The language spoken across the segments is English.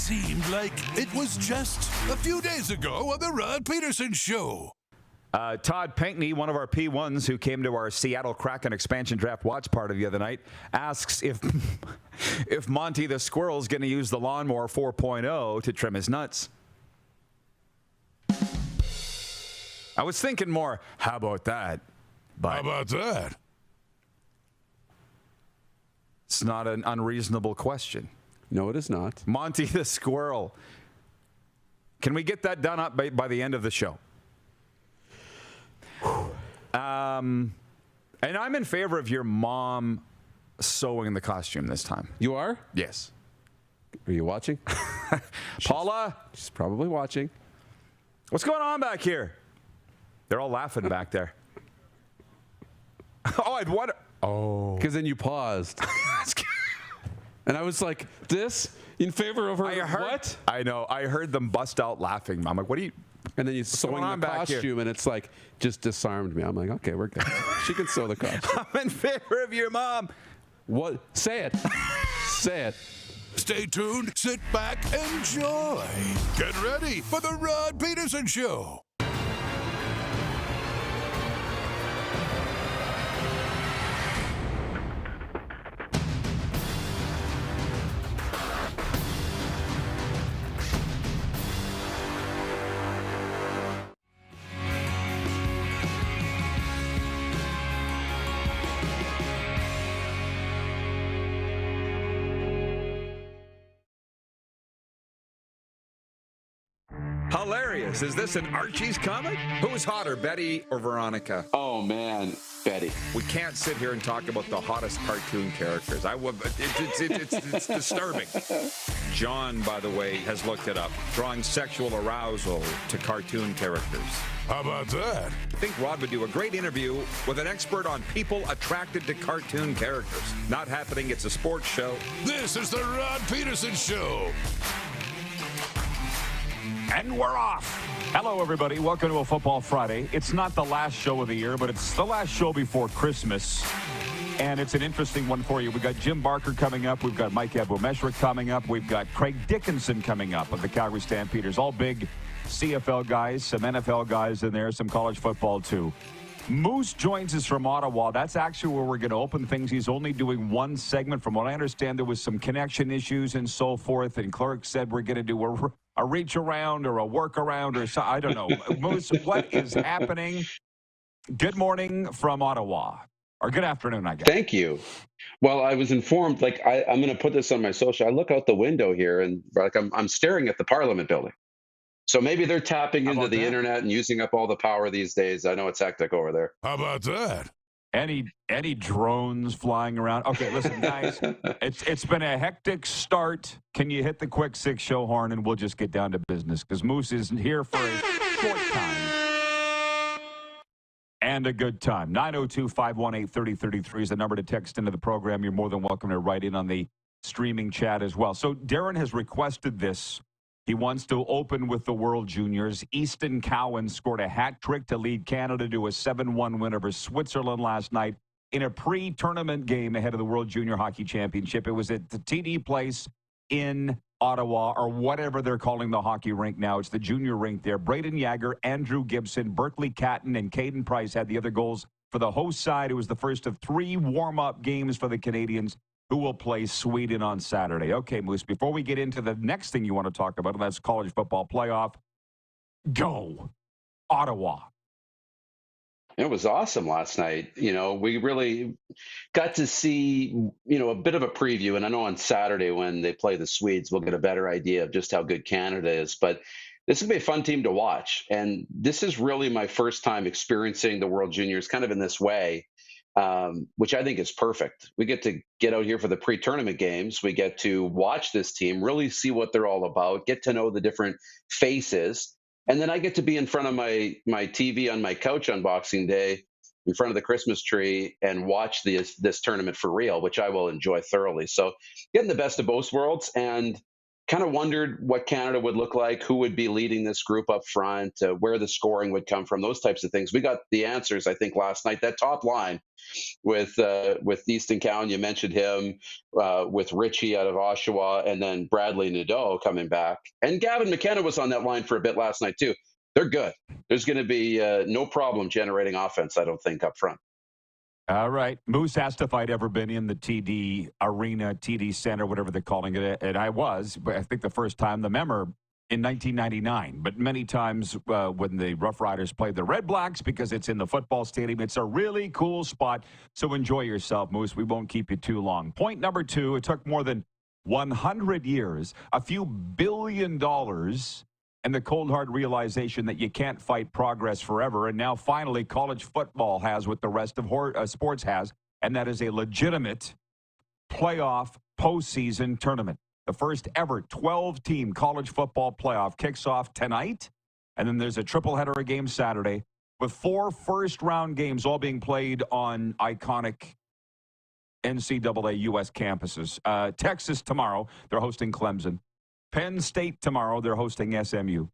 seemed like it was just a few days ago on the Rod Pedersen Show. Todd Pinkney, one of our P1s who came to our Seattle Kraken expansion draft watch party the other night, asks if Monty the Squirrel's going to use the lawnmower 4.0 to trim his nuts. I was thinking more, how about that? But How about that? it's not an unreasonable question. No, it is not. Monty the Squirrel. Can we get that done up by the end of the show? And I'm in favor of your mom sewing the costume this time. You are? Yes. Are you watching? Paula? She's probably watching. What's going on back here? They're all laughing back there. Oh, I'd wonder. Oh. Because then you paused. And I was like, this in favor of her. What? I know. I heard them bust out laughing. I'm like, what are you? And then you sewing the costume, and it's like, just disarmed me. I'm like, okay, we're good. She can sew the costume. I'm in favor of your mom. What? Say it. Say it. Stay tuned, sit back, enjoy. Get ready for the Rod Pedersen Show. Hilarious. Is this an Archie's comic? Who's hotter, Betty or Veronica? Oh, man. Betty. We can't sit here and talk about the hottest cartoon characters. It's disturbing. John, by the way, has looked it up, drawing sexual arousal to cartoon characters. How about that? I think Rod would do a great interview with an expert on people attracted to cartoon characters. Not happening. It's a sports show. This is the Rod Pedersen Show. And we're off. Hello, everybody. Welcome to a Football Friday. It's not the last show of the year, but it's the last show before Christmas. And it's an interesting one for you. We've got Jim Barker coming up. We've got Mike Abou-Mechrek coming up. We've got Craig Dickenson coming up of the Calgary Stampeders. All big CFL guys, some NFL guys in there, some college football, too. Moose joins us from Ottawa. That's actually where we're going to open things. He's only doing one segment. From what I understand, there was some connection issues and so forth. And Clark said we're going to do a reach around or a work around or something. I don't know. Moose, what is happening? Good morning from Ottawa. Or good afternoon, I guess. Thank you. Well, I was informed, like, I'm going to put this on my social. I look out the window here and like I'm staring at the Parliament building. So maybe they're tapping into the internet and using up all the power these days. I know it's hectic over there. How about that? Any drones flying around? Okay, listen, guys, it's been a hectic start. Can you hit the quick six show horn and we'll just get down to business? Because Moose isn't here for a short time and a good time. 902-518-3033 is the number to text into the program. You're more than welcome to write in on the streaming chat as well. So Darren has requested this. He wants to open with the World Juniors. Easton Cowan scored a hat trick to lead Canada to a 7-1 win over Switzerland last night in a pre-tournament game ahead of the World Junior Hockey Championship. It was at the TD Place in Ottawa, or whatever they're calling the hockey rink now. It's the junior rink there. Braden Yager, Andrew Gibson, Berkeley Catton, and Caden Price had the other goals for the host side. It was the first of 3 warm-up games for the Canadians, who will play Sweden on Saturday. Okay, Moose, before we get into the next thing you want to talk about, and that's college football playoff, go Ottawa. It was awesome last night. You know, we really got to see, a bit of a preview. And I know on Saturday when they play the Swedes, we'll get a better idea of just how good Canada is. But this will be a fun team to watch. And this is really my first time experiencing the World Juniors kind of in this way. Which I think is perfect. We get to get out here for the pre-tournament games. We get to watch this team, really see what they're all about, get to know the different faces. And then I get to be in front of my TV on my couch on Boxing Day, in front of the Christmas tree, and watch this tournament for real, which I will enjoy thoroughly. So getting the best of both worlds. And kind of wondered what Canada would look like, who would be leading this group up front, where the scoring would come from, those types of things. We got the answers, I think, last night. That top line with Easton Cowan, you mentioned him, with Richie out of Oshawa, and then Bradley Nadeau coming back. And Gavin McKenna was on that line for a bit last night, too. They're good. There's going to be no problem generating offense, I don't think, up front. All right. Moose asked if I'd ever been in the TD Arena, TD Center, whatever they're calling it. And I was, but I think the first time, the member in 1999. But many times when the Rough Riders played the Red Blacks, because it's in the football stadium, it's a really cool spot. So enjoy yourself, Moose. We won't keep you too long. Point number 2, it took more than 100 years, a few $1 billion, and the cold hard realization that you can't fight progress forever. And now finally college football has what the rest of sports has, and that is a legitimate playoff postseason tournament. The first ever 12-team college football playoff kicks off tonight, and then there's a triple-header of games Saturday with 4 first-round games all being played on iconic NCAA U.S. campuses. Texas tomorrow, they're hosting Clemson. Penn State tomorrow, they're hosting SMU.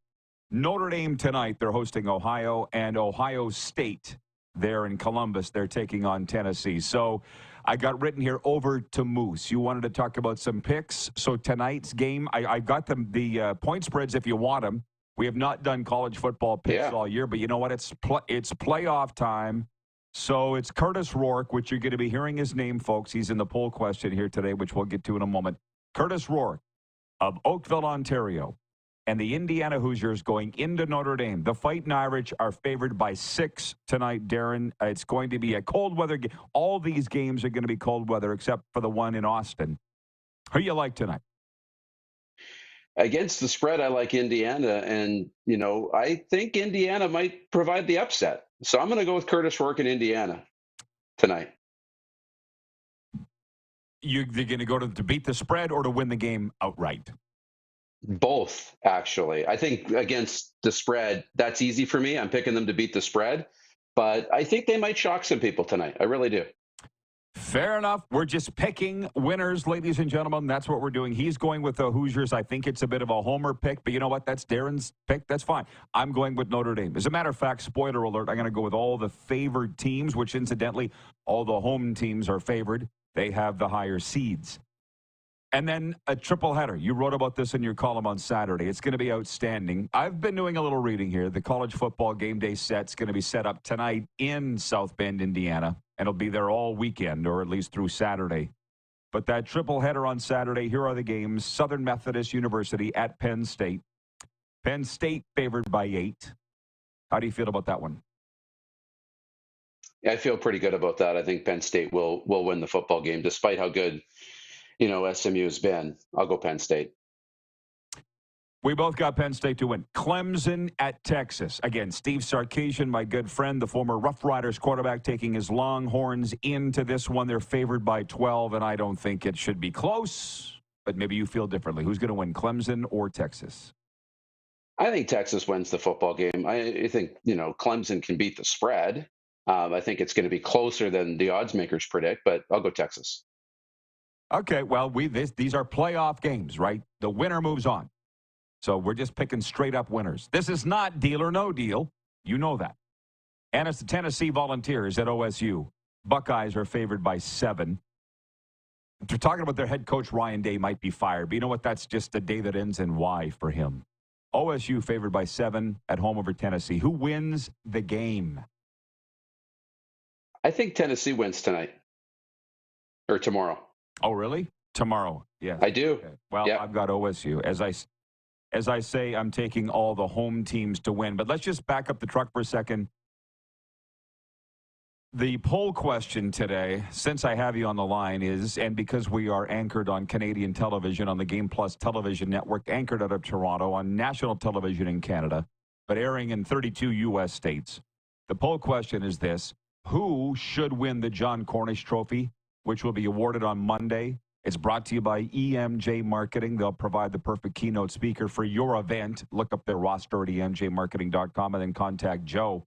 Notre Dame tonight, they're hosting Ohio. And Ohio State, there in Columbus, they're taking on Tennessee. So I got written here, over to Moose. You wanted to talk about some picks. So tonight's game, I got the point spreads if you want them. We have not done college football picks all year, but you know what? It's playoff time. So it's Curtis Rourke, which you're going to be hearing his name, folks. He's in the poll question here today, which we'll get to in a moment. Curtis Rourke of Oakville, Ontario, and the Indiana Hoosiers going into Notre Dame. The Fighting Irish are favored by 6 tonight, Darren. It's going to be a cold weather game. All these games are going to be cold weather except for the one in Austin. Who you like tonight? Against the spread, I like Indiana, and I think Indiana might provide the upset. So I'm going to go with Curtis Rourke in Indiana tonight. You're going to go to beat the spread or to win the game outright? Both, actually. I think against the spread, that's easy for me. I'm picking them to beat the spread, but I think they might shock some people tonight. I really do. Fair enough. We're just picking winners, ladies and gentlemen. That's what we're doing. He's going with the Hoosiers. I think it's a bit of a homer pick, but you know what? That's Darren's pick. That's fine. I'm going with Notre Dame. As a matter of fact, spoiler alert, I'm going to go with all the favored teams, which incidentally, all the home teams are favored. They have the higher seeds. And then a triple header. You wrote about this in your column on Saturday. It's going to be outstanding. I've been doing a little reading here. The college football game day set's going to be set up tonight in South Bend, Indiana, and it'll be there all weekend, or at least through Saturday. But that triple header on Saturday, here are the games. Southern Methodist University at Penn State. Penn State favored by 8. How do you feel about that one? I feel pretty good about that. I think Penn State will win the football game, despite how good SMU has been. I'll go Penn State. We both got Penn State to win. Clemson at Texas. Again, Steve Sarkisian, my good friend, the former Rough Riders quarterback, taking his Longhorns into this one. They're favored by 12, and I don't think it should be close, but maybe you feel differently. Who's going to win, Clemson or Texas? I think Texas wins the football game. I think, Clemson can beat the spread. I think it's going to be closer than the odds makers predict, but I'll go Texas. Okay, well, these are playoff games, right? The winner moves on. So we're just picking straight up winners. This is not deal or no deal. You know that. And it's the Tennessee Volunteers at OSU. Buckeyes are favored by 7. They're talking about their head coach, Ryan Day, might be fired. But you know what? That's just a day that ends in Y for him. OSU favored by 7 at home over Tennessee. Who wins the game? I think Tennessee wins tonight or tomorrow. Oh, really? Tomorrow. Yes. I do. Okay. Well, yeah. I've got OSU. As I say, I'm taking all the home teams to win. But let's just back up the truck for a second. The poll question today, since I have you on the line, is, and because we are anchored on Canadian television on the Game Plus television network, anchored out of Toronto on national television in Canada, but airing in 32 U.S. states, the poll question is this: who should win the John Cornish Trophy, which will be awarded on Monday? It's brought to you by EMJ Marketing. They'll provide the perfect keynote speaker for your event. Look up their roster at emjmarketing.com and then contact Joe.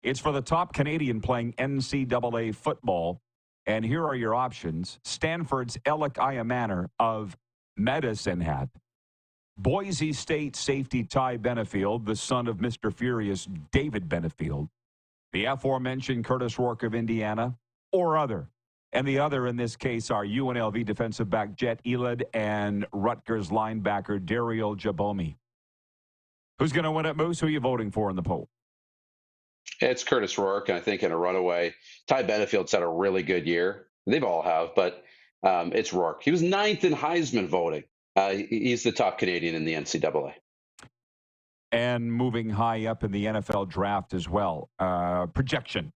It's for the top Canadian playing NCAA football. And here are your options. Stanford's Alec Iamaner of Medicine Hat. Boise State safety Ty Benefield, the son of Mr. Furious David Benefield, the aforementioned Curtis Rourke of Indiana, or other. And the other in this case are UNLV defensive back Jet Elid and Rutgers linebacker Daryl Jabomi. Who's going to win it, Moose? Who are you voting for in the poll? It's Curtis Rourke, I think, in a runaway. Ty Benefield's had a really good year. They've all have, but it's Rourke. He was 9th in Heisman voting. He's the top Canadian in the NCAA. And moving high up in the NFL draft as well. Projection.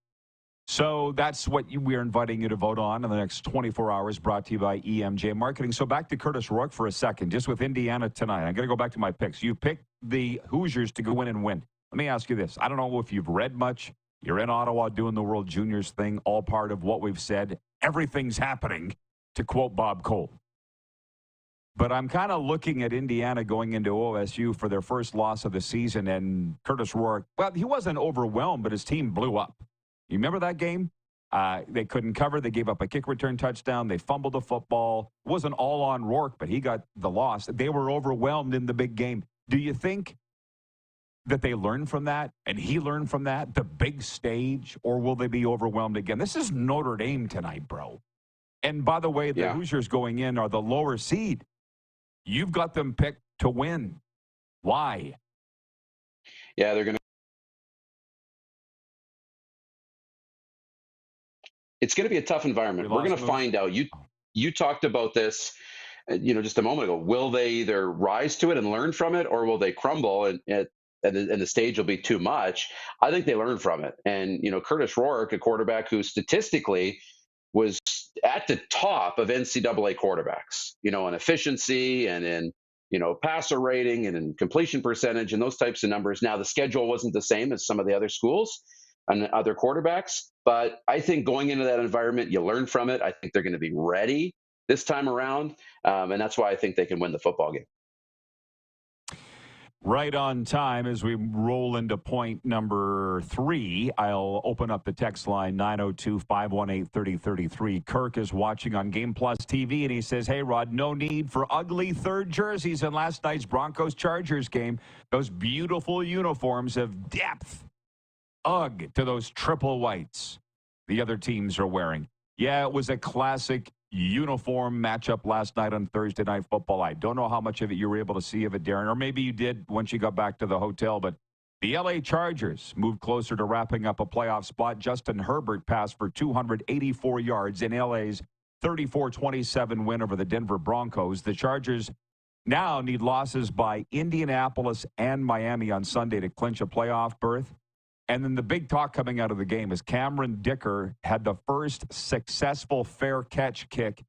So that's what we're inviting you to vote on in the next 24 hours, brought to you by EMJ Marketing. So back to Curtis Rourke for a second, just with Indiana tonight. I'm going to go back to my picks. You picked the Hoosiers to go in and win. Let me ask you this. I don't know if you've read much. You're in Ottawa doing the World Juniors thing, all part of what we've said. Everything's happening, to quote Bob Cole. But I'm kind of looking at Indiana going into OSU for their first loss of the season, and Curtis Rourke, well, he wasn't overwhelmed, but his team blew up. You remember that game? They couldn't cover. They gave up a kick return touchdown. They fumbled the football. It wasn't all on Rourke, but he got the loss. They were overwhelmed in the big game. Do you think that they learned from that and he learned from that, the big stage, or will they be overwhelmed again? This is Notre Dame tonight, bro. And by the way, the Hoosiers going in are the lower seed. You've got them picked to win. Why? Yeah, they're going to. It's going to be a tough environment. We're going to find out. You talked about this, just a moment ago. Will they either rise to it and learn from it, or will they crumble and the stage will be too much? I think they learn from it. And Curtis Rourke, a quarterback who statistically was at the top of NCAA quarterbacks, in efficiency and in passer rating and in completion percentage and those types of numbers. Now the schedule wasn't the same as some of the other schools and other quarterbacks, but I think going into that environment, you learn from it. I think they're going to be ready this time around, and that's why I think they can win the football game. Right on time as we roll into point number 3. I'll open up the text line 902-518-3033. Kirk is watching on Game Plus TV, and he says, hey, Rod, no need for ugly third jerseys in last night's Broncos-Chargers game. Those beautiful uniforms of depth. Ugh to those triple whites the other teams are wearing. Yeah, it was a classic uniform matchup last night on Thursday Night Football. I don't know how much of it you were able to see of it, Darren, or maybe you did once you got back to the hotel, but the LA Chargers moved closer to wrapping up a playoff spot. Justin Herbert passed for 284 yards in LA's 34-27 win over the Denver Broncos. The Chargers now need losses by Indianapolis and Miami on Sunday to clinch a playoff berth. And then the big talk coming out of the game is Cameron Dicker had the first successful fair catch kick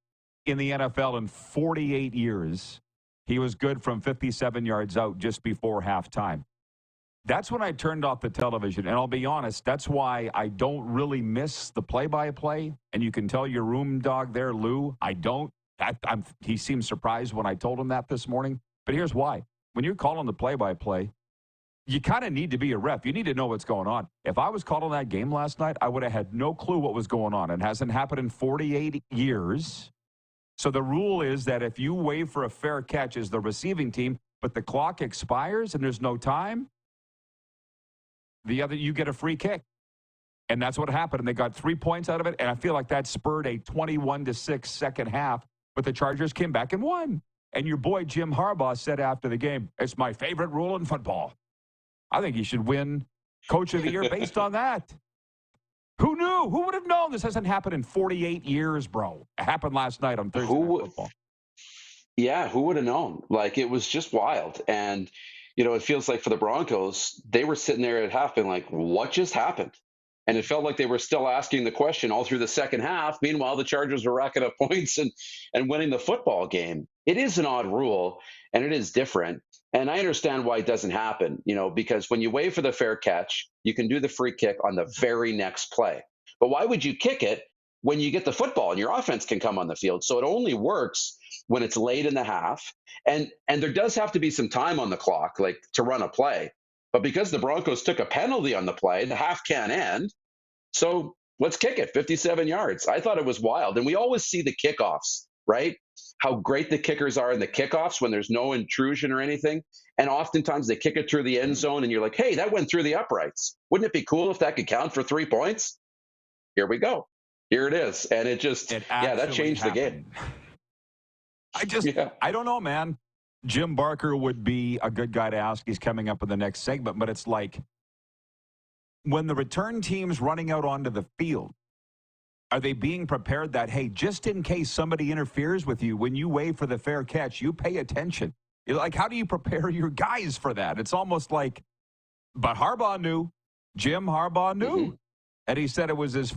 in the NFL in 48 years. He was good from 57 yards out just before halftime. That's when I turned off the television. And I'll be honest, that's why I don't really miss the play-by-play. And you can tell your room dog there, Lou, I don't. He seemed surprised when I told him that this morning. But here's why. When you're calling the play-by-play, you kind of need to be a ref. You need to know what's going on. If I was calling that game last night, I would have had no clue what was going on. It hasn't happened in 48 years. So the rule is that if you wave for a fair catch as the receiving team, but the clock expires and there's no time, you get a free kick. And that's what happened. And they got 3 points out of it. And I feel like that spurred a 21-6 second half. But the Chargers came back and won. And your boy Jim Harbaugh said after the game, it's my favorite rule in football. I think he should win Coach of the Year based on that. Who knew? Who would have known? This hasn't happened in 48 years, bro. It happened last night on Thursday Night Football. Yeah, who would have known? Like, it was just wild. And, it feels like for the Broncos, they were sitting there at half being like, what just happened? And it felt like they were still asking the question all through the second half. Meanwhile, the Chargers were racking up points and winning the football game. It is an odd rule, and it is different. And I understand why it doesn't happen, because when you wait for the fair catch, you can do the free kick on the very next play. But why would you kick it when you get the football and your offense can come on the field? So it only works when it's late in the half. And there does have to be some time on the clock, like to run a play. But because the Broncos took a penalty on the play, the half can't end. So let's kick it 57 yards. I thought it was wild. And we always see the kickoffs, right? how great the kickers are in the kickoffs when there's no intrusion or anything. And oftentimes they kick it through the end zone and you're like, hey, that went through the uprights. Wouldn't it be cool if that could count for 3 points? Here we go. Here it is. And it that changed happened. The game. I don't know, man. Jim Barker would be a good guy to ask. He's coming up in the next segment, but it's like when the return team's running out onto the field, are they being prepared that, hey, just in case somebody interferes with you, when you wave for the fair catch, you pay attention? Like, how do you prepare your guys for that? It's almost like, but Harbaugh knew. Jim Harbaugh knew. Mm-hmm. And he said it was his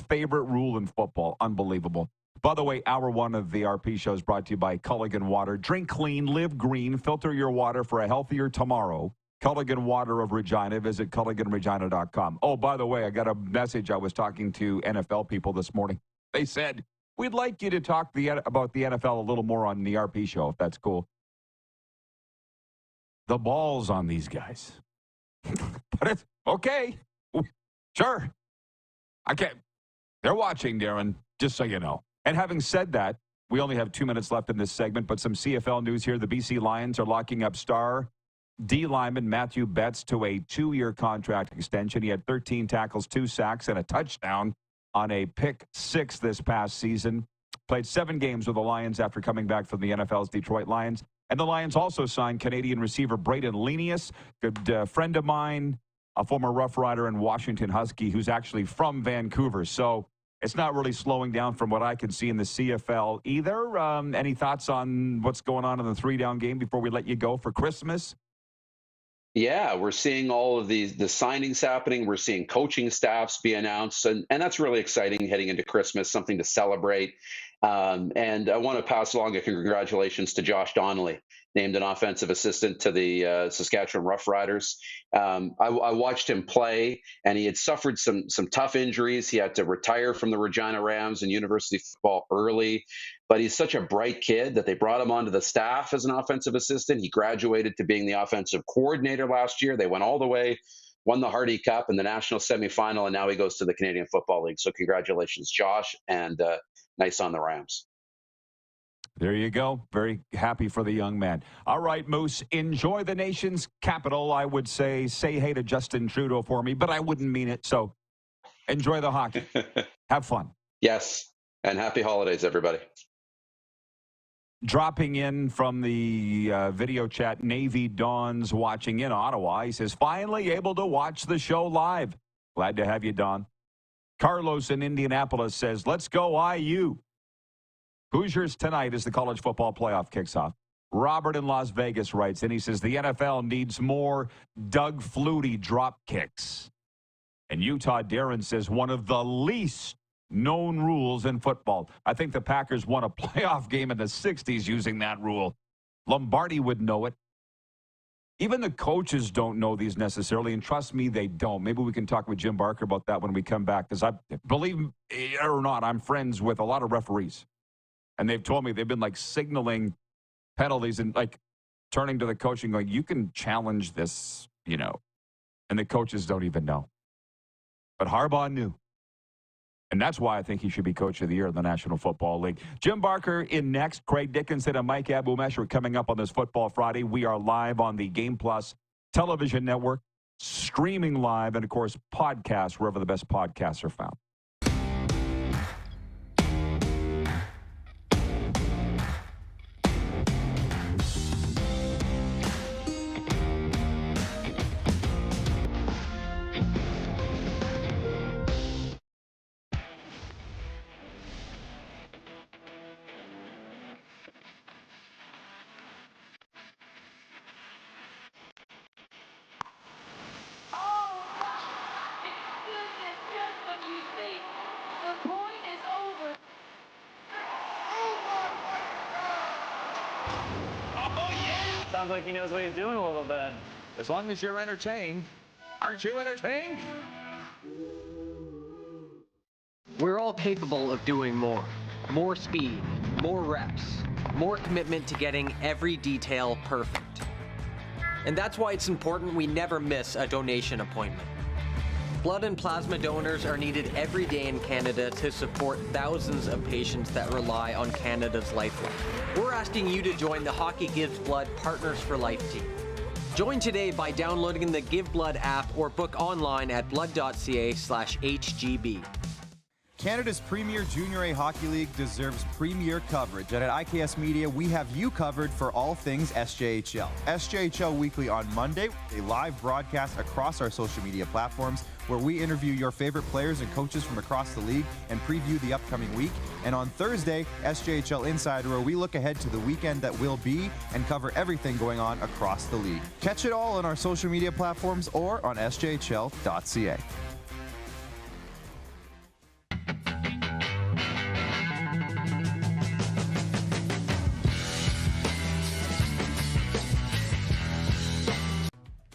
favorite rule in football. Unbelievable. By the way, hour one of the RP show is brought to you by Culligan Water. Drink clean, live green, filter your water for a healthier tomorrow. Culligan Water of Regina. Visit CulliganRegina.com. Oh, by the way, I got a message. I was talking to NFL people this morning. They said, we'd like you to talk about the NFL a little more on the RP show, if that's cool. The balls on these guys. But it's okay. Sure. I can't. They're watching, Darren, just so you know. And having said that, we only have 2 minutes left in this segment, but some CFL news here. The BC Lions are locking up star D lineman Matthew Betts to a 2-year contract extension. He had 13 tackles, 2 sacks, and a touchdown on a pick 6 this past season. Played 7 games with the Lions after coming back from the NFL's Detroit Lions. And the Lions also signed Canadian receiver Braden Lenius, good friend of mine, a former Rough Rider and Washington Husky who's actually from Vancouver. So it's not really slowing down from what I can see in the CFL either. Any thoughts on what's going on in the 3-down game before we let you go for Christmas? Yeah, we're seeing all of the signings happening. We're seeing coaching staffs be announced, and that's really exciting heading into Christmas, something to celebrate. And I want to pass along a congratulations to Josh Donnelly, named an offensive assistant to the Saskatchewan Roughriders. I watched him play, and he had suffered some tough injuries. He had to retire from the Regina Rams and university football early, but he's such a bright kid that they brought him onto the staff as an offensive assistant. He graduated to being the offensive coordinator last year. They went all the way, won the Hardy Cup and the national semifinal, and now he goes to the Canadian Football League. So congratulations, Josh, and nice on the Rams. There you go. Very happy for the young man. All right, Moose, enjoy the nation's capital. I would say hey to Justin Trudeau for me, but I wouldn't mean it. So enjoy the hockey. Have fun. Yes, and happy holidays, everybody. Dropping in from the video chat, Navy Don's watching in Ottawa. He says, finally able to watch the show live. Glad to have you, Don. Carlos in Indianapolis says, let's go IU. Hoosiers tonight as the college football playoff kicks off. Robert in Las Vegas writes, and he says, the NFL needs more Doug Flutie drop kicks. And Utah Darren says, one of the least known rules in football. I think the Packers won a playoff game in the 60s using that rule. Lombardi would know it. Even the coaches don't know these necessarily, and trust me, they don't. Maybe we can talk with Jim Barker about that when we come back, because I believe it or not, I'm friends with a lot of referees. And they've told me they've been like signaling penalties and like turning to the coach and going, you can challenge this, you know. And the coaches don't even know. But Harbaugh knew. And that's why I think he should be Coach of the Year in the National Football League. Jim Barker in next. Craig Dickenson and Mike Abou-Mechrek coming up on this Football Friday. We are live on the Game Plus television network, streaming live, and, of course, podcasts wherever the best podcasts are found. Sounds like he knows what he's doing a little bit. As long as you're entertained. Aren't you entertained? We're all capable of doing more. More speed, more reps, more commitment to getting every detail perfect. And that's why it's important we never miss a donation appointment. Blood and plasma donors are needed every day in Canada to support thousands of patients that rely on Canada's lifeline. We're asking you to join the Hockey Gives Blood Partners for Life team. Join today by downloading the Give Blood app or book online at blood.ca/HGB. Canada's premier Junior A Hockey League deserves premier coverage, and at IKS Media, we have you covered for all things SJHL. SJHL Weekly on Monday, a live broadcast across our social media platforms where we interview your favorite players and coaches from across the league and preview the upcoming week. And on Thursday, SJHL Insider, where we look ahead to the weekend that will be and cover everything going on across the league. Catch it all on our social media platforms or on sjhl.ca.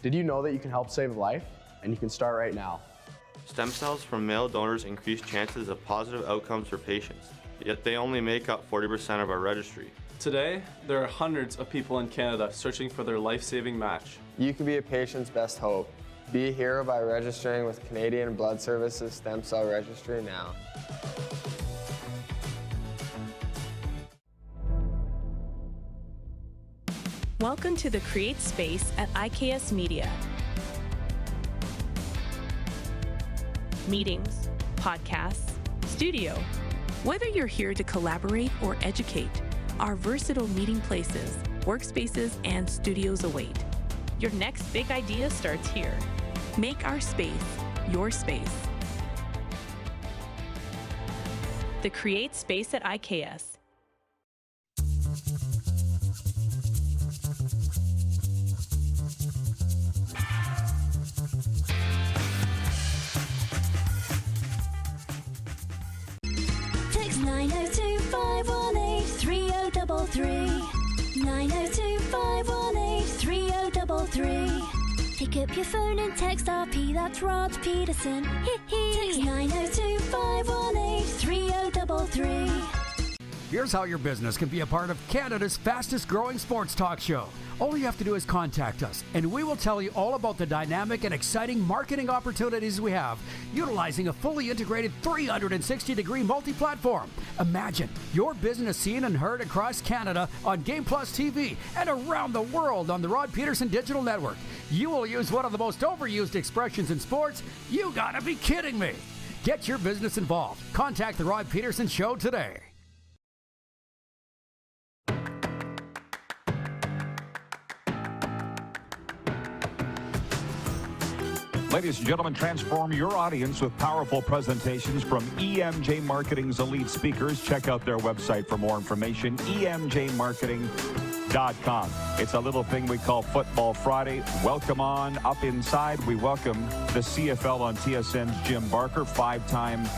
Did you know that you can help save a life? And you can start right now. Stem cells from male donors increase chances of positive outcomes for patients, yet they only make up 40% of our registry. Today, there are hundreds of people in Canada searching for their life-saving match. You can be a patient's best hope. Be a hero by registering with Canadian Blood Services Stem Cell Registry now. Welcome to the Create Space at IKS Media. Meetings, podcasts, studio. Whether you're here to collaborate or educate, our versatile meeting places, workspaces, and studios await. Your next big idea starts here. Make our space your space. The Create Space at IKS. Text 902-518-3033. 902-518-3033. Pick up your phone and text RP, that's Rod Pedersen. Text 902-518-3033. Here's how your business can be a part of Canada's fastest growing sports talk show. All you have to do is contact us, and we will tell you all about the dynamic and exciting marketing opportunities we have, utilizing a fully integrated 360-degree multi-platform. Imagine your business seen and heard across Canada on Game Plus TV and around the world on the Rod Pedersen Digital Network. You will use one of the most overused expressions in sports. You gotta be kidding me. Get your business involved. Contact the Rod Pedersen Show today. Ladies and gentlemen, transform your audience with powerful presentations from EMJ Marketing's elite speakers. Check out their website for more information, emjmarketing.com. It's a little thing we call Football Friday. Welcome on up inside. We welcome the CFL on TSN's Jim Barker, five-time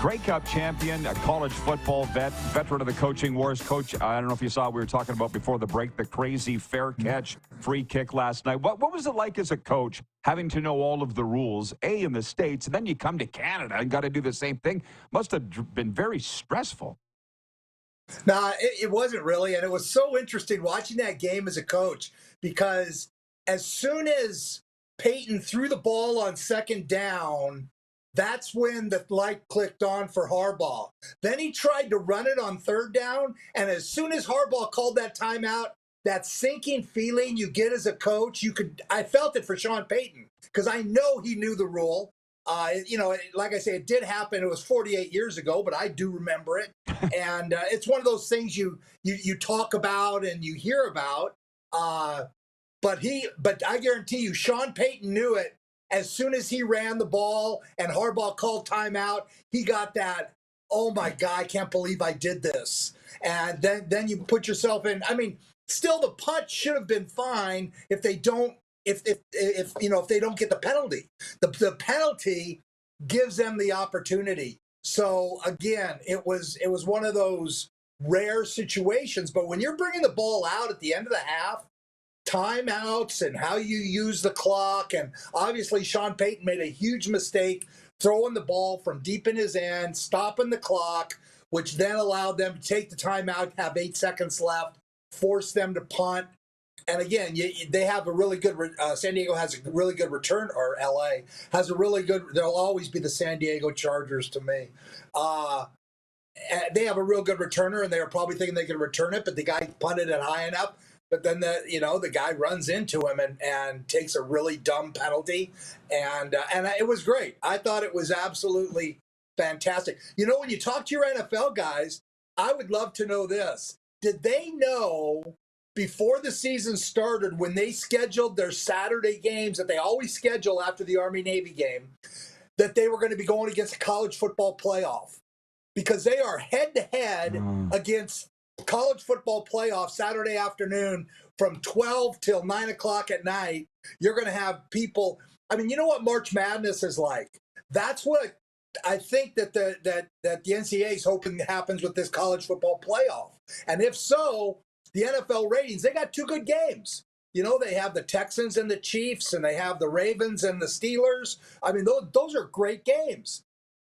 Grey Cup champion, a college football veteran of the coaching wars. Coach, I don't know if you saw, we were talking about before the break, the crazy fair catch free kick last night. What was it like as a coach, having to know all of the rules, in the States, and then you come to Canada and got to do the same thing? Must have been very stressful. No, it wasn't really. And it was so interesting watching that game as a coach, because as soon as Peyton threw the ball on second down, that's when the light clicked on for Harbaugh. Then he tried to run it on third down, and as soon as Harbaugh called that timeout, that sinking feeling you get as a coach, I felt it for Sean Payton, because I know he knew the rule. Like I say, it did happen. It was 48 years ago, but I do remember it. And it's one of those things you talk about and you hear about. But I guarantee you, Sean Payton knew it. As soon as he ran the ball and Harbaugh called timeout, he got that, oh my God, I can't believe I did this. And then you put yourself in. I mean, still the punt should have been fine if they don't if they don't get the penalty. The penalty gives them the opportunity. So again, it was one of those rare situations. But when you're bringing the ball out at the end of the half, timeouts and how you use the clock, and obviously Sean Payton made a huge mistake throwing the ball from deep in his end, stopping the clock, which then allowed them to take the timeout, have 8 seconds left, force them to punt. And again, they have a really good. San Diego has a really good return, or LA has a really good. They'll always be the San Diego Chargers to me. They have a real good returner, and they were probably thinking they could return it, but the guy punted it high enough. But then the guy runs into him and takes a really dumb penalty, and it was great. I thought it was absolutely fantastic. When you talk to your NFL guys, I would love to know this: did they know before the season started, when they scheduled their Saturday games that they always schedule after the Army-Navy game, that they were going to be going against a college football playoff? Because they are head-to-head against college football playoff Saturday afternoon from 12 till 9 o'clock at night. You're going to have people. I mean, you know what March Madness is like? That's what I think that the NCAA is hoping happens with this college football playoff. And if so, the NFL ratings, they got two good games. They have the Texans and the Chiefs, and they have the Ravens and the Steelers. I mean, those are great games.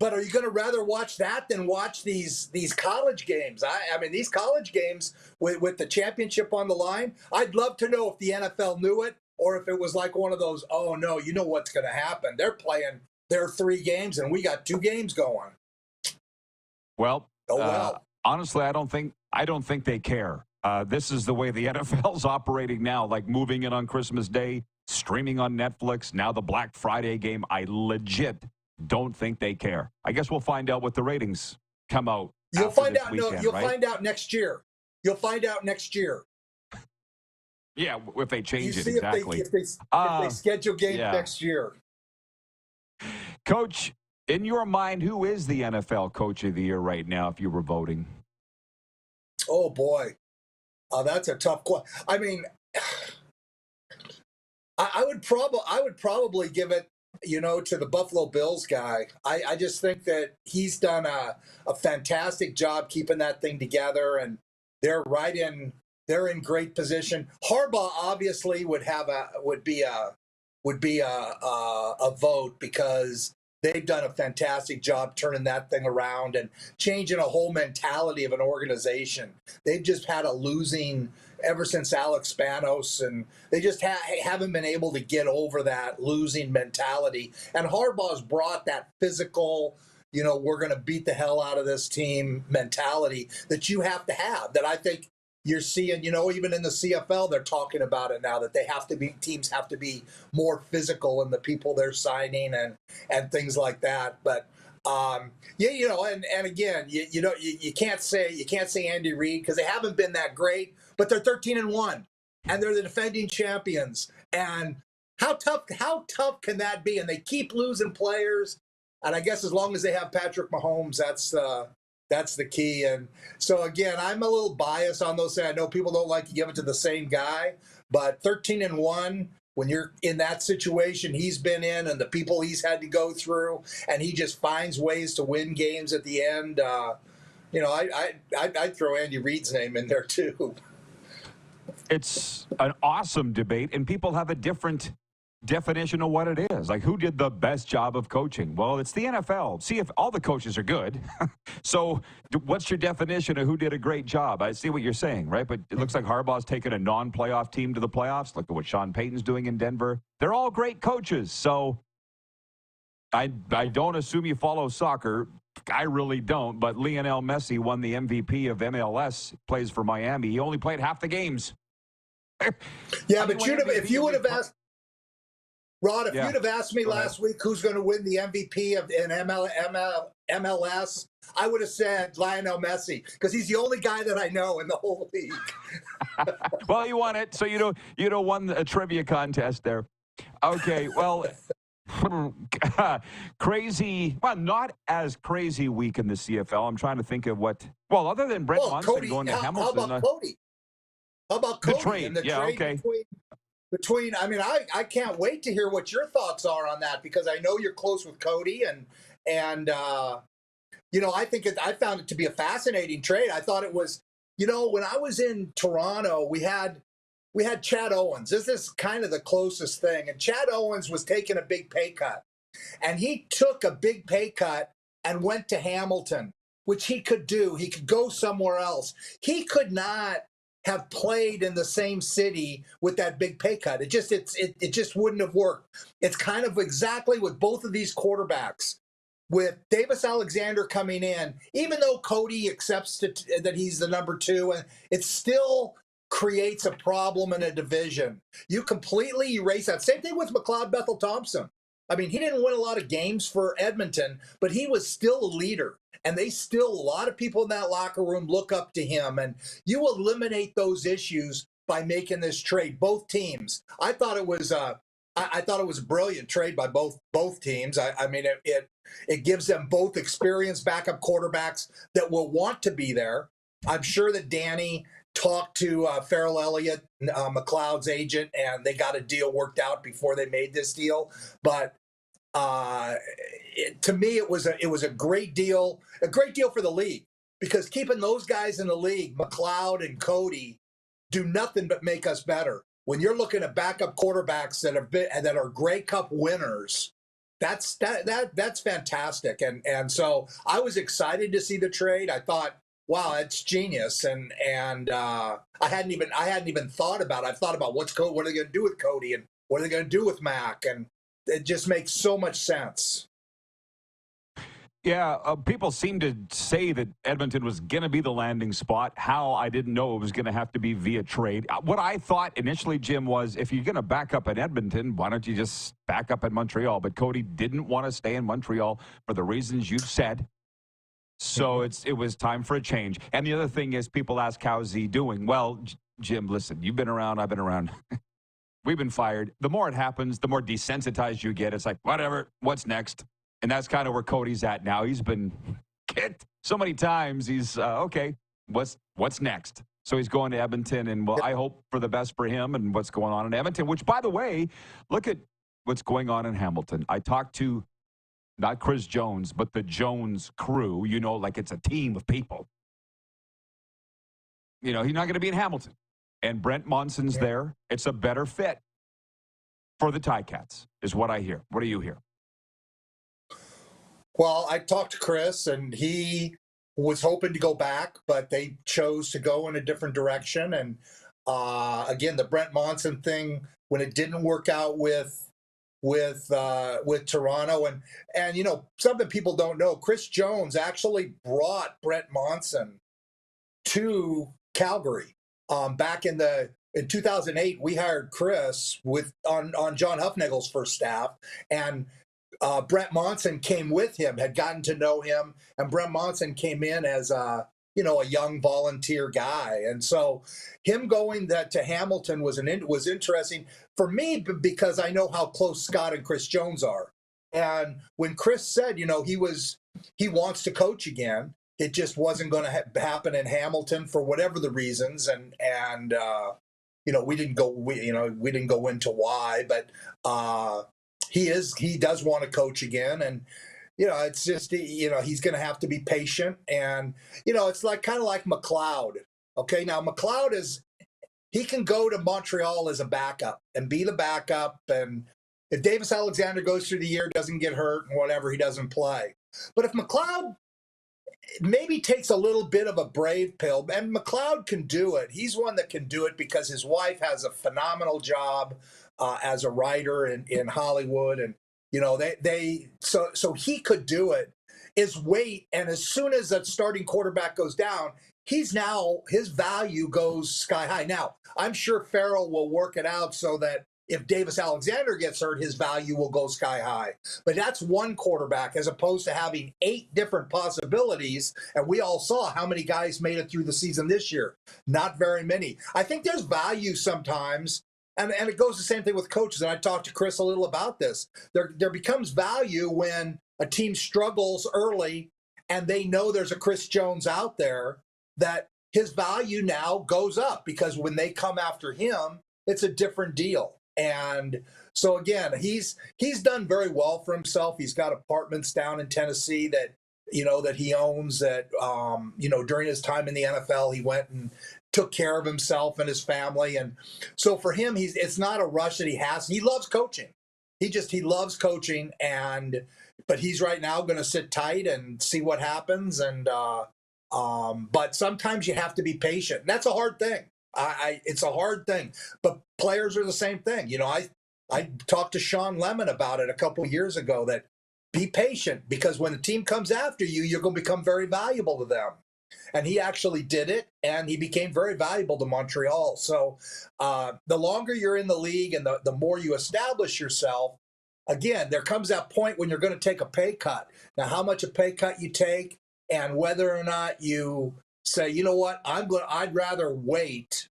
But are you going to rather watch that than watch these college games? I mean, these college games with the championship on the line, I'd love to know if the NFL knew it or if it was like one of those, oh, no, you know what's going to happen. They're playing their 3 games, and we got 2 games going. Well, honestly, I don't think they care. This is the way the NFL's operating now, like moving in on Christmas Day, streaming on Netflix, now the Black Friday game. I legit don't think they care. I guess we'll find out what the ratings come out. You'll find out. Weekend, you'll right? find out next year. You'll find out next year. Yeah, if they change it, see exactly. If they schedule games next year. Coach, in your mind, who is the NFL Coach of the Year right now if you were voting? Oh, boy. That's a tough question. I mean, I would probably give it, to the Buffalo Bills guy. I just think that he's done a fantastic job keeping that thing together, and they're in great position. Harbaugh obviously would be a vote because they've done a fantastic job turning that thing around and changing a whole mentality of an organization. They've just had a losing ever since Alex Spanos, and they just haven't been able to get over that losing mentality. And Harbaugh's brought that physical, we're going to beat the hell out of this team mentality that you have to have, that I think you're seeing, even in the CFL, they're talking about it now, that teams have to be more physical in the people they're signing and things like that. But and again, you can't say Andy Reid because they haven't been that great, but they're 13-1 and they're the defending champions. And how tough can that be? And they keep losing players. And I guess as long as they have Patrick Mahomes, that's the key. And so, again, I'm a little biased on those things. I know people don't like to give it to the same guy, but 13-1, when you're in that situation he's been in and the people he's had to go through, and he just finds ways to win games at the end, I'd throw Andy Reid's name in there too. It's an awesome debate, and people have a different definition of what it is. Like, who did the best job of coaching? Well, it's the NFL. See, if all the coaches are good. So what's your definition of who did a great job? I see what you're saying, right? But it looks like Harbaugh's taken a non-playoff team to the playoffs. Look at what Sean Payton's doing in Denver. They're all great coaches. So I don't assume you follow soccer. I really don't. But Lionel Messi won the MVP of MLS, plays for Miami. He only played half the games. Yeah, but if you would have asked, Rod, if you'd have asked me last week who's going to win the MVP in MLS, I would have said Lionel Messi, because he's the only guy that I know in the whole league. Well, you won it, so you won a trivia contest there. Okay, well, crazy, well, not as crazy week in the CFL. I'm trying to think of what, well, other than Brett Munson going to Hamilton. How about Cody? How about Cody? The trade, and the trade between, I mean, I can't wait to hear what your thoughts are on that, because I know you're close with Cody, and I think I found it to be a fascinating trade. I thought it was, when I was in Toronto, we had Chad Owens. This is kind of the closest thing, and Chad Owens was taking a big pay cut, and he took a big pay cut and went to Hamilton, which he could do. He could go somewhere else. He could not have played in the same city with that big pay cut. It just wouldn't have worked. It's kind of exactly with both of these quarterbacks. With Davis Alexander coming in, even though Cody accepts that he's the number 2, and it still creates a problem in a division. You completely erase that. Same thing with McLeod Bethel Thompson. I mean, he didn't win a lot of games for Edmonton, but he was still a leader. And a lot of people in that locker room look up to him. And you eliminate those issues by making this trade. Both teams. I thought it was a brilliant trade by both teams. I mean, it gives them both experienced backup quarterbacks that will want to be there. I'm sure that Danny talked to Farrell Elliott, McLeod's agent, and they got a deal worked out before they made this deal. But to me, it was a great deal for the league, because keeping those guys in the league, McLeod and Cody, do nothing but make us better. When you're looking at backup quarterbacks that are Grey Cup winners, that's fantastic. And so I was excited to see the trade. I thought, wow, it's genius. And I hadn't even thought about it. I've thought about what are they going to do with Cody, and what are they going to do with Mac, and it just makes so much sense. Yeah, people seem to say that Edmonton was going to be the landing spot. How, I didn't know it was going to have to be via trade. What I thought initially, Jim, was if you're going to back up in Edmonton, why don't you just back up in Montreal? But Cody didn't want to stay in Montreal for the reasons you've said. So it was time for a change. And the other thing is, people ask, how's he doing? Well, Jim, listen, you've been around, I've been around. We've been fired. The more it happens, the more desensitized you get. It's like, whatever, what's next? And that's kind of where Cody's at now. He's been kicked so many times. He's, okay, what's next? So he's going to Edmonton, and well, I hope for the best for him and what's going on in Edmonton, which, by the way, look at what's going on in Hamilton. I talked to not Chris Jones, but the Jones crew, like it's a team of people. He's not going to be in Hamilton. And Brent Monson's there. It's a better fit for the Ticats, is what I hear. What do you hear? Well, I talked to Chris, and he was hoping to go back, but they chose to go in a different direction. And again, the Brent Monson thing, when it didn't work out with Toronto, and something people don't know, Chris Jones actually brought Brent Monson to Calgary. Back in 2008, we hired Chris on John Huffnagel's first staff, and Brent Monson came with him, had gotten to know him, and Brent Monson came in as a young volunteer guy. And so him going to Hamilton was interesting for me, because I know how close Scott and Chris Jones are. And when Chris said, he wants to coach again, it just wasn't going to happen in Hamilton for whatever the reasons. And we didn't go into why, but he does want to coach again. And it's just, he's going to have to be patient. And, it's kind of like McLeod. Okay, now McLeod he can go to Montreal as a backup and be the backup. And if Davis Alexander goes through the year, doesn't get hurt and whatever, he doesn't play. But if McLeod maybe takes a little bit of a brave pill, and McLeod can do it. He's one that can do it because his wife has a phenomenal job as a writer in Hollywood, and so he could do it. Is wait, and as soon as that starting quarterback goes down, his value goes sky high. Now, I'm sure Farrell will work it out so that if Davis Alexander gets hurt, his value will go sky high. But that's one quarterback as opposed to having 8 different possibilities. And we all saw how many guys made it through the season this year. Not very many. I think there's value sometimes. And it goes the same thing with coaches. And I talked to Chris a little about this. There becomes value when a team struggles early and they know there's a Chris Jones out there, that his value now goes up, because when they come after him, it's a different deal. And so again, he's done very well for himself. He's got apartments down in Tennessee that he owns, that during his time in the NFL, he went and took care of himself and his family. And so for him, it's not a rush that he has. He loves coaching. He loves coaching, but he's right now going to sit tight and see what happens. And but sometimes you have to be patient. And that's a hard thing. It's a hard thing, but players are the same thing. You know, I talked to Sean Lemon about it a couple years ago, that be patient, because when the team comes after you, you're going to become very valuable to them. And he actually did it, and he became very valuable to Montreal. So the longer you're in the league and the more you establish yourself, again, there comes that point when you're going to take a pay cut. Now, how much a pay cut you take and whether or not you say, you know what, I'd rather wait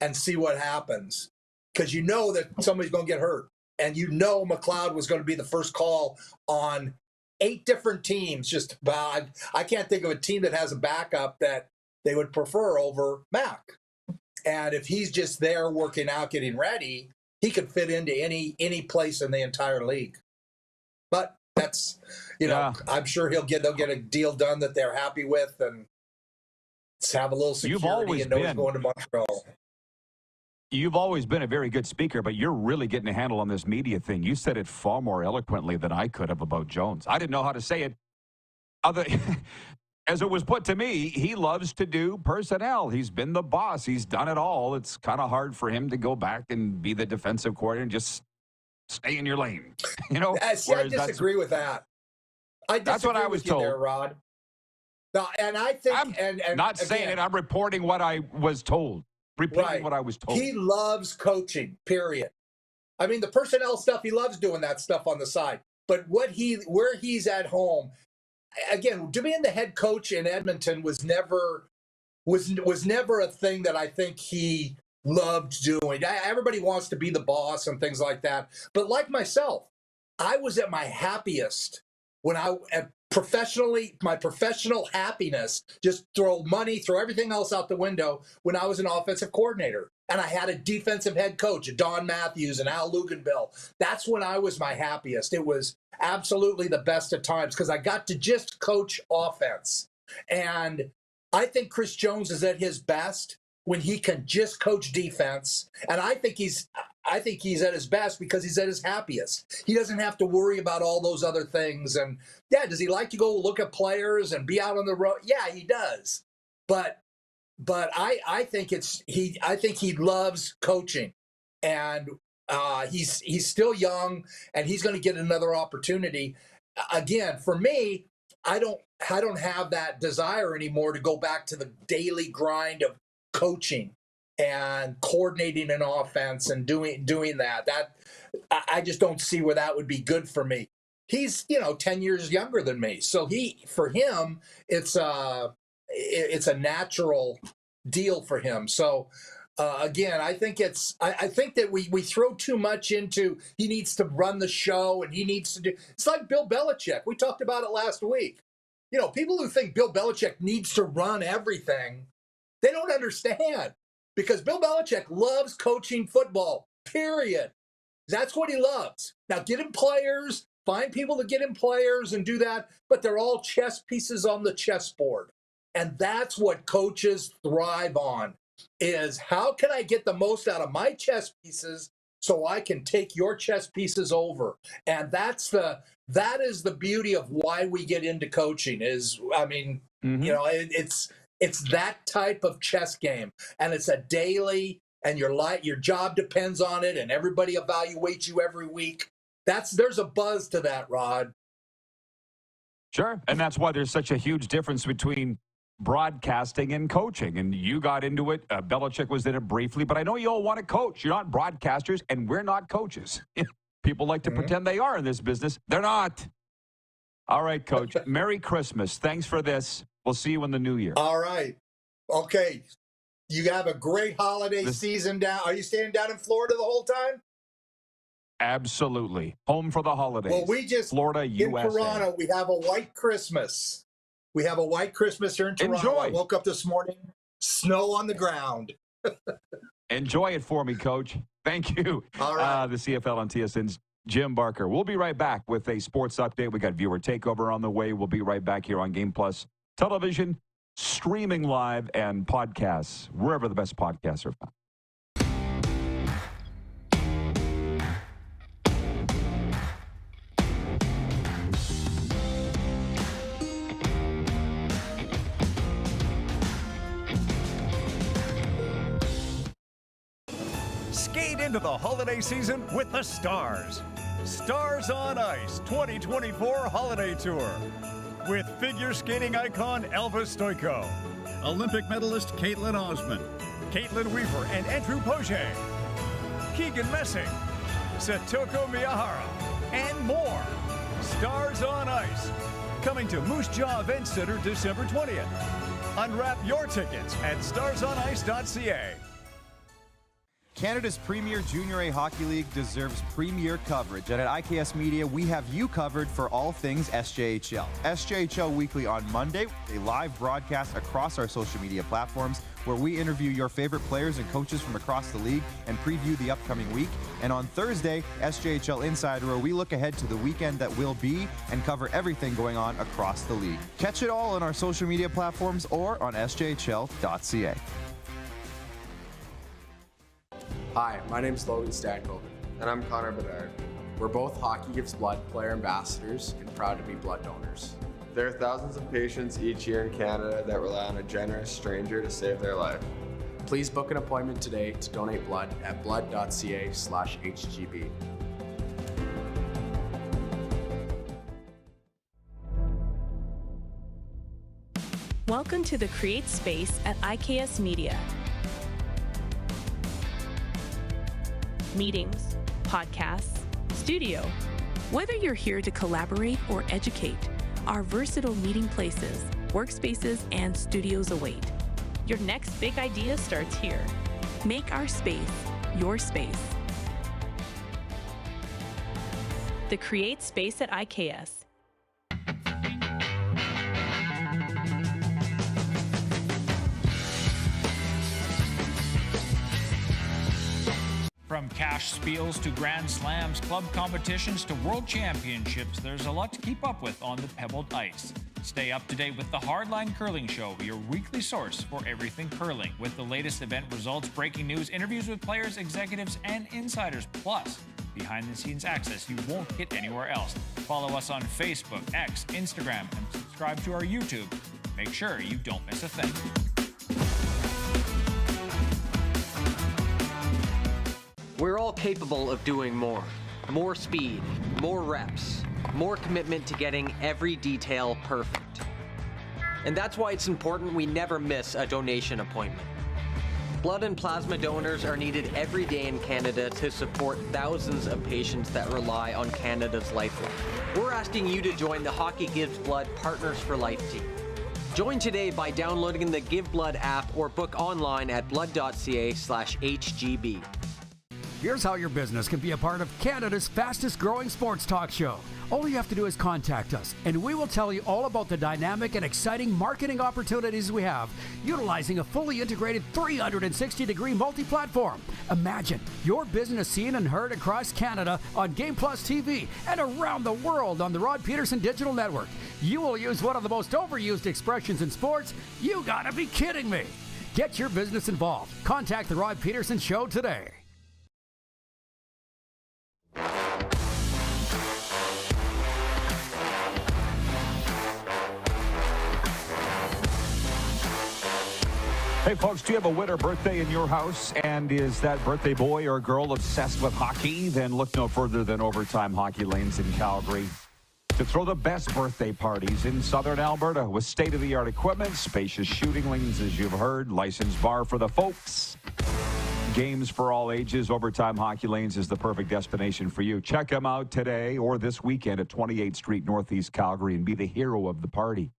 and see what happens, because you know that somebody's going to get hurt. And you know McLeod was going to be the first call on 8 different teams. Just about, I can't think of a team that has a backup that they would prefer over Mac. And if he's just there working out, getting ready, he could fit into any place in the entire league. But that's, you know, I'm sure they'll get a deal done that they're happy with, and have a little security and know he's going to Montreal. You've always been a very good speaker, but you're really getting a handle on this media thing. You said it far more eloquently than I could have about Jones. I didn't know how to say it. As it was put to me, he loves to do personnel. He's been the boss. He's done it all. It's kind of hard for him to go back and be the defensive coordinator and just stay in your lane. You know, I disagree with that. That's what I was told, there, Rod. No, and I think, I'm not saying it. I'm reporting what I was told. Repeating what I was told. He loves coaching, period. I mean, the personnel stuff, he loves doing that stuff on the side. But where he's at home, again, being the head coach in Edmonton was never a thing that I think he loved doing. Everybody wants to be the boss and things like that. But like myself, I was at my happiest when professionally, my professional happiness, just throw everything else out the window, when I was an offensive coordinator. And I had a defensive head coach, Don Matthews and Al Luganbill. That's when I was my happiest. It was absolutely the best of times, because I got to just coach offense. And I think Chris Jones is at his best when he can just coach defense. And I think he's at his best because he's at his happiest. He doesn't have to worry about all those other things. And yeah, does he like to go look at players and be out on the road? Yeah, he does. But I think he loves coaching, and he's still young, and he's going to get another opportunity. Again, for me, I don't have that desire anymore to go back to the daily grind of coaching and coordinating an offense and doing that. I just don't see where that would be good for me. He's 10 years younger than me, so for him it's a natural deal for him. So again, I think that we throw too much into he needs to run the show and he needs to do. It's like Bill Belichick. We talked about it last week. People who think Bill Belichick needs to run everything, they don't understand, because Bill Belichick loves coaching football, period. That's what he loves. Now, get him players, find people to get him players and do that, but they're all chess pieces on the chessboard. And that's what coaches thrive on, is how can I get the most out of my chess pieces so I can take your chess pieces over? And that is the beauty of why we get into coaching is, it's that type of chess game, and it's a daily, and your job depends on it, and everybody evaluates you every week. There's a buzz to that, Rod. Sure, and that's why there's such a huge difference between broadcasting and coaching. And you got into it. Belichick was in it briefly, but I know you all want to coach. You're not broadcasters, and we're not coaches. People like to pretend they are in this business. They're not. All right, Coach. Merry Christmas. Thanks for this. We'll see you in the new year. All right. Okay. You have a great holiday season down. Are you staying down in Florida the whole time? Absolutely. Home for the holidays. Well, Florida, in USA. Toronto, we have a white Christmas. We have a white Christmas here in Toronto. Enjoy. I woke up this morning, snow on the ground. Enjoy it for me, Coach. Thank you. All right. The CFL on TSN's Jim Barker. We'll be right back with a sports update. We got viewer takeover on the way. We'll be right back here on Game Plus Television, streaming live, and podcasts, wherever the best podcasts are found. Skate into the holiday season with the Stars. Stars on Ice 2024 Holiday Tour. With figure skating icon Elvis Stoico, Olympic medalist Caitlin Osmond, Caitlin Weaver and Andrew Poche, Keegan Messing, Satoko Miyahara, and more. Stars on Ice. Coming to Moose Jaw Event Center December 20th. Unwrap your tickets at starsonice.ca. Canada's premier Junior A Hockey League deserves premier coverage, and at IKS Media, we have you covered for all things SJHL. SJHL Weekly on Monday, a live broadcast across our social media platforms where we interview your favorite players and coaches from across the league and preview the upcoming week. And on Thursday, SJHL Insider, where we look ahead to the weekend that will be and cover everything going on across the league. Catch it all on our social media platforms or on sjhl.ca. Hi, my name is Logan Stankoven. And I'm Connor Bedard. We're both Hockey Gives Blood player ambassadors and proud to be blood donors. There are thousands of patients each year in Canada that rely on a generous stranger to save their life. Please book an appointment today to donate blood at blood.ca/HGB. Welcome to the Create Space at IKS Media. Meetings, podcasts, studio. Whether you're here to collaborate or educate, our versatile meeting places, workspaces, and studios await. Your next big idea starts here. Make our space your space. The Create Space at IKS. From cash spiels to grand slams, club competitions to world championships, there's a lot to keep up with on the pebbled ice. Stay up to date with the Hardline Curling Show, your weekly source for everything curling, with the latest event results, breaking news, interviews with players, executives, and insiders, plus behind-the-scenes access you won't get anywhere else. Follow us on Facebook, X, Instagram, and subscribe to our YouTube. Make sure you don't miss a thing. We're all capable of doing more. More speed, more reps, more commitment to getting every detail perfect. And that's why it's important we never miss a donation appointment. Blood and plasma donors are needed every day in Canada to support thousands of patients that rely on Canada's lifeline. We're asking you to join the Hockey Gives Blood Partners for Life team. Join today by downloading the Give Blood app or book online at blood.ca/HGB. Here's how your business can be a part of Canada's fastest growing sports talk show. All you have to do is contact us, and we will tell you all about the dynamic and exciting marketing opportunities we have, utilizing a fully integrated 360-degree multi-platform. Imagine your business seen and heard across Canada on Game Plus TV and around the world on the Rod Pedersen Digital Network. You will use one of the most overused expressions in sports. You gotta be kidding me. Get your business involved. Contact the Rod Pedersen Show today. Hey, folks, do you have a winter birthday in your house? And is that birthday boy or girl obsessed with hockey? Then look no further than Overtime Hockey Lanes in Calgary to throw the best birthday parties in southern Alberta with state-of-the-art equipment, spacious shooting lanes, as you've heard, licensed bar for the folks. Games for all ages. Overtime Hockey Lanes is the perfect destination for you. Check them out today or this weekend at 28th Street, Northeast Calgary, and be the hero of the party.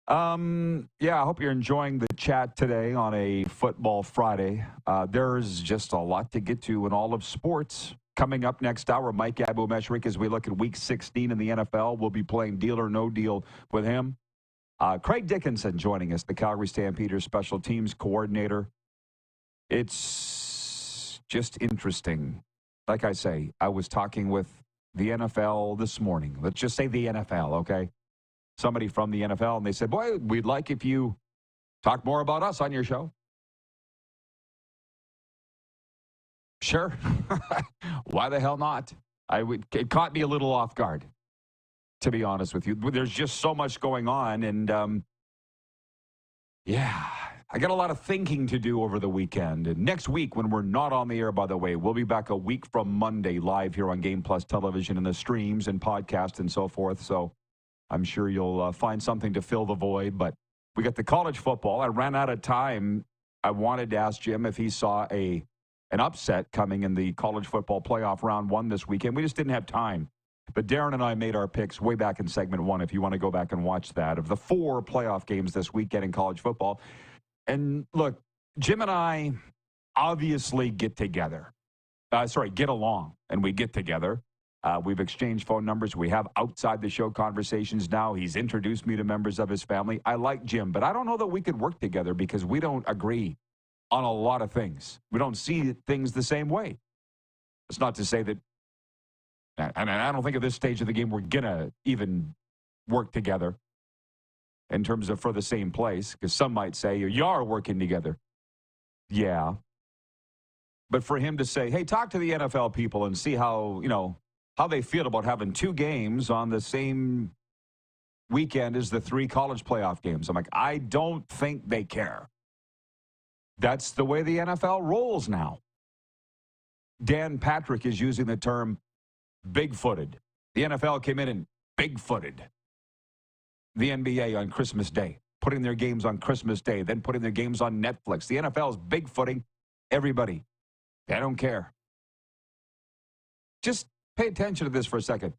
Yeah, I hope you're enjoying the chat today on a Football Friday. There's just a lot to get to in all of sports. Coming up next hour, Mike Abou-Mechrek, as we look at Week 16 in the NFL. We'll be playing Deal or No Deal with him. Craig Dickenson joining us, the Calgary Stampeders Special Teams Coordinator. It's just interesting. Like I say, I was talking with the NFL this morning. Let's just say the NFL, okay? Somebody from the NFL, and they said, boy, we'd like if you talk more about us on your show. Sure. Why the hell not? It caught me a little off guard, to be honest with you. There's just so much going on, and yeah, I got a lot of thinking to do over the weekend. And next week, when we're not on the air, by the way, we'll be back a week from Monday live here on Game Plus Television and the streams and podcasts and so forth. So I'm sure you'll find something to fill the void. But we got the college football. I ran out of time. I wanted to ask Jim if he saw an upset coming in the college football playoff round 1 this weekend. We just didn't have time. But Darren and I made our picks way back in segment 1, if you want to go back and watch that, of the 4 playoff games this weekend in college football. And look, Jim and I obviously get along, and we get together. We've exchanged phone numbers. We have outside the show conversations now. He's introduced me to members of his family. I like Jim, but I don't know that we could work together because we don't agree on a lot of things. We don't see things the same way. It's not to say that, and I don't think at this stage of the game we're going to even work together in terms of for the same place, because some might say, you are working together. Yeah. But for him to say, hey, talk to the NFL people and see how they feel about having 2 games on the same weekend as the 3 college playoff games. I'm like, I don't think they care. That's the way the NFL rolls now. Dan Patrick is using the term big-footed. The NFL came in and big-footed the NBA on Christmas Day, putting their games on Christmas Day, then putting their games on Netflix. The NFL is big-footing everybody. They don't care. Just pay attention to this for a second.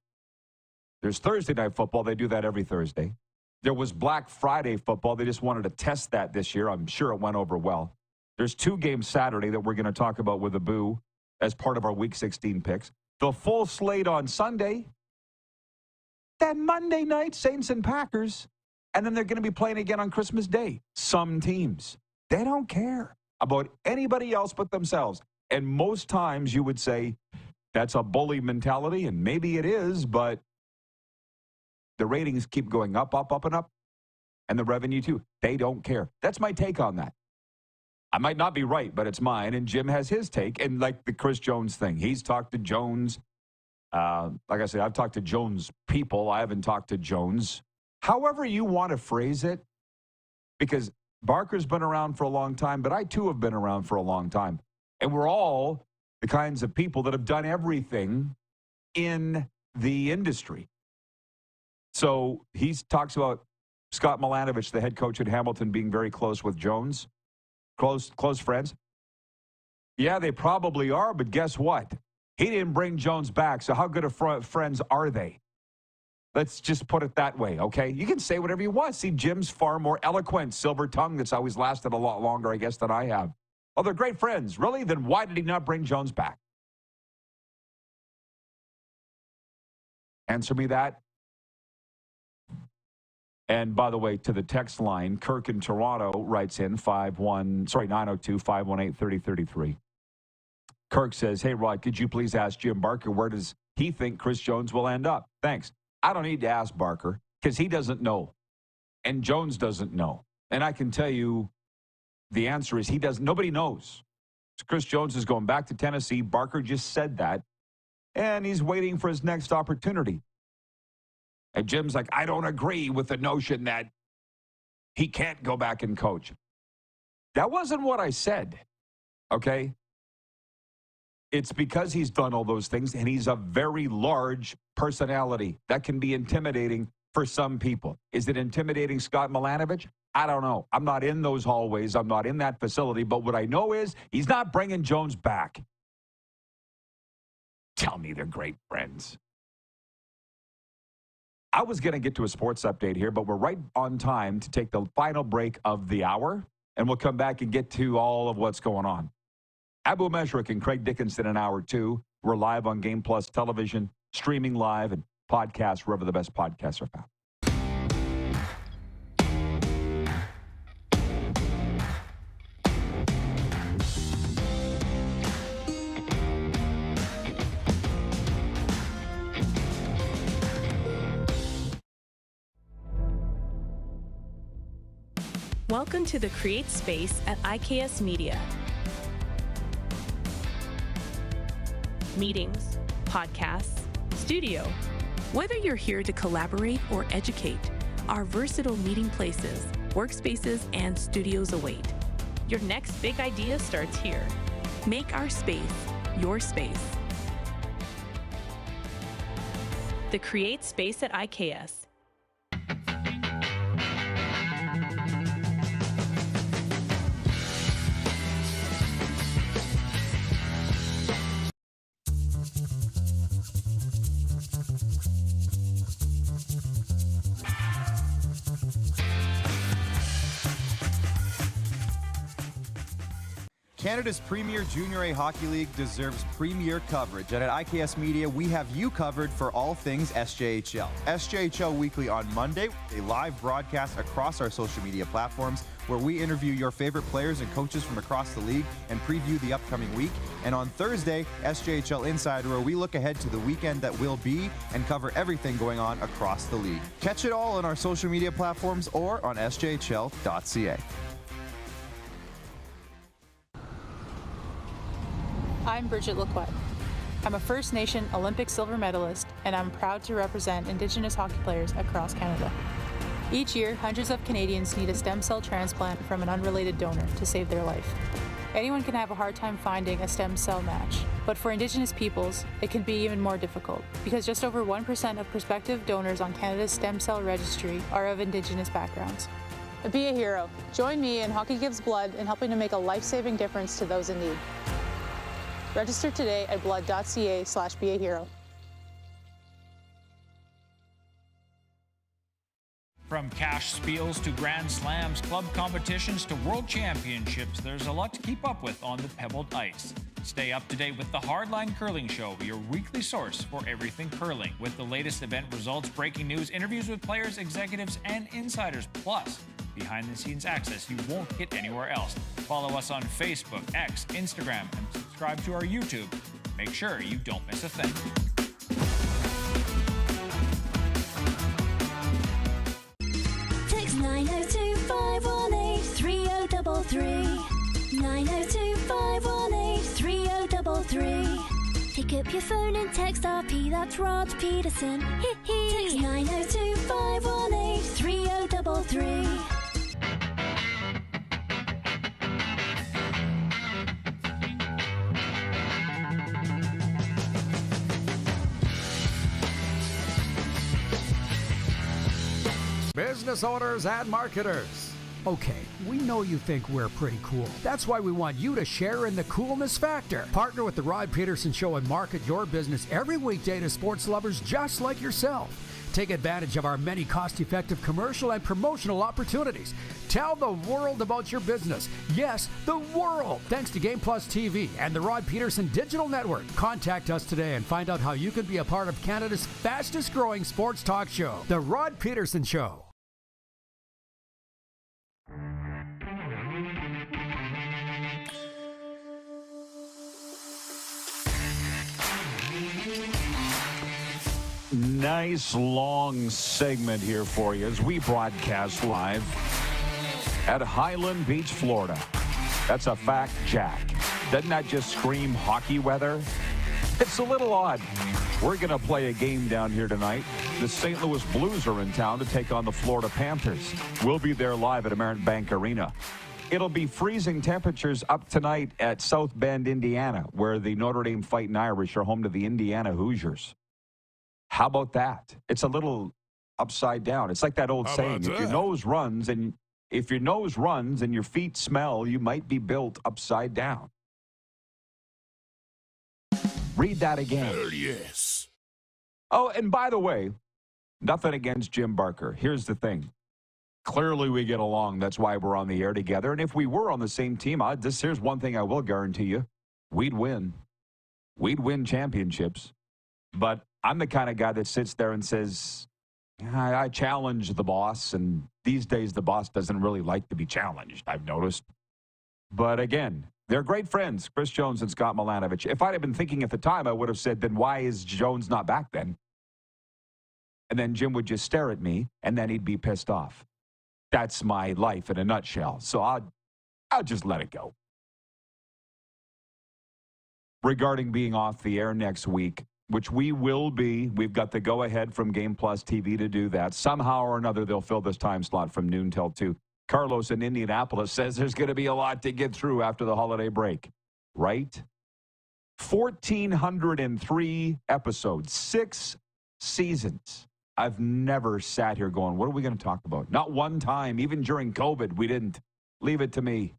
There's Thursday night football. They do that every Thursday. There was Black Friday football. They just wanted to test that this year. I'm sure it went over well. There's 2 games Saturday that we're going to talk about with Abou as part of our Week 16 picks. The full slate on Sunday. Then Monday night, Saints and Packers. And then they're going to be playing again on Christmas Day. Some teams, they don't care about anybody else but themselves. And most times you would say that's a bully mentality, and maybe it is, but the ratings keep going up, and up. And the revenue, too. They don't care. That's my take on that. I might not be right, but it's mine, and Jim has his take. And like the Chris Jones thing, he's talked to Jones. Like I said, I've talked to Jones people. I haven't talked to Jones. However you want to phrase it, because Barker's been around for a long time, but I, too, have been around for a long time. And we're all the kinds of people that have done everything in the industry. So he talks about Scott Milanovich, the head coach at Hamilton, being very close with Jones. Close friends. Yeah, they probably are, but guess what? He didn't bring Jones back, so how good of friends are they? Let's just put it that way, okay? You can say whatever you want. See, Jim's far more eloquent, silver tongue that's always lasted a lot longer, I guess, than I have. Oh, they're great friends. Really? Then why did he not bring Jones back? Answer me that. And by the way, to the text line, Kirk in Toronto writes in 902-518-3033. Kirk says, hey, Rod, could you please ask Jim Barker, where does he think Chris Jones will end up? Thanks. I don't need to ask Barker because he doesn't know. And Jones doesn't know. And I can tell you the answer is nobody knows. So Chris Jones is going back to Tennessee. Barker just said that. And he's waiting for his next opportunity. And Jim's like, I don't agree with the notion that he can't go back and coach. That wasn't what I said, okay? It's because he's done all those things, and he's a very large personality. That can be intimidating for some people. Is it intimidating Scott Milanovich? I don't know. I'm not in those hallways. I'm not in that facility. But what I know is he's not bringing Jones back. Tell me they're great friends. I was going to get to a sports update here, but we're right on time to take the final break of the hour, and we'll come back and get to all of what's going on. Abou-Mechrek and Craig Dickenson in hour 2. We're live on Game Plus Television, streaming live, and podcasts wherever the best podcasts are found. Welcome to the Create Space at IKS Media. Meetings, podcasts, studio. Whether you're here to collaborate or educate, our versatile meeting places, workspaces, and studios await. Your next big idea starts here. Make our space your space. The Create Space at IKS. Canada's premier Junior A Hockey League deserves premier coverage, and at IKS Media, we have you covered for all things SJHL. SJHL Weekly on Monday, a live broadcast across our social media platforms where we interview your favorite players and coaches from across the league and preview the upcoming week. And on Thursday, SJHL Insider, where we look ahead to the weekend that will be and cover everything going on across the league. Catch it all on our social media platforms or on sjhl.ca. I'm Bridget Lacquette. I'm a First Nation Olympic silver medalist, and I'm proud to represent Indigenous hockey players across Canada. Each year, hundreds of Canadians need a stem cell transplant from an unrelated donor to save their life. Anyone can have a hard time finding a stem cell match, but for Indigenous peoples, it can be even more difficult because just over 1% of prospective donors on Canada's stem cell registry are of Indigenous backgrounds. Be a hero. Join me in Hockey Gives Blood in helping to make a life-saving difference to those in need. Register today at blood.ca/beahero. From cash spiels to Grand Slams, club competitions to world championships, there's a lot to keep up with on the pebbled ice. Stay up to date with the Hardline Curling Show, your weekly source for everything curling, with the latest event results, breaking news, interviews with players, executives, and insiders, plus behind-the-scenes access you won't get anywhere else. Follow us on Facebook, X, Instagram, and subscribe to our YouTube. Make sure you don't miss a thing. Text 902-518-3033. 902-518-3033. Pick up your phone and text RP, that's Rod Pedersen. Text 902-518-3033. Business owners and marketers. Okay, we know you think we're pretty cool. That's why we want you to share in the coolness factor. Partner with the Rod Pedersen Show and market your business every weekday to sports lovers just like yourself. Take advantage of our many cost-effective commercial and promotional opportunities. Tell the world about your business. Yes, the world. Thanks to Game Plus TV and the Rod Pedersen Digital Network. Contact us today and find out how you can be a part of Canada's fastest-growing sports talk show, The Rod Pedersen Show. Nice long segment here for you as we broadcast live at Highland Beach, Florida. That's a fact, Jack. Doesn't that just scream hockey weather? It's a little odd. We're going to play a game down here tonight. The St. Louis Blues are in town to take on the Florida Panthers. We'll be there live at American Bank Arena. It'll be freezing temperatures up tonight at South Bend, Indiana, where the Notre Dame Fighting Irish are home to the Indiana Hoosiers. How about that? It's a little upside down. It's like that old saying, if your nose runs and your feet smell, you might be built upside down. Read that again. Hell yes. Oh, and by the way, nothing against Jim Barker. Here's the thing. Clearly we get along. That's why we're on the air together. And if we were on the same team, here's one thing I will guarantee you. We'd win. We'd win championships. But I'm the kind of guy that sits there and says, I challenge the boss. And these days the boss doesn't really like to be challenged, I've noticed. But again, they're great friends, Chris Jones and Scott Milanovich. If I'd have been thinking at the time, I would have said, then why is Jones not back then? And then Jim would just stare at me, and then he'd be pissed off. That's my life in a nutshell. So I'll just let it go. Regarding being off the air next week, which we will be, we've got the go-ahead from Game Plus TV to do that. Somehow or another, they'll fill this time slot from noon till 2. Carlos in Indianapolis says there's going to be a lot to get through after the holiday break, right? 1,403 episodes, 6 seasons. I've never sat here going, what are we going to talk about? Not one time, even during COVID, we didn't. Leave it to me.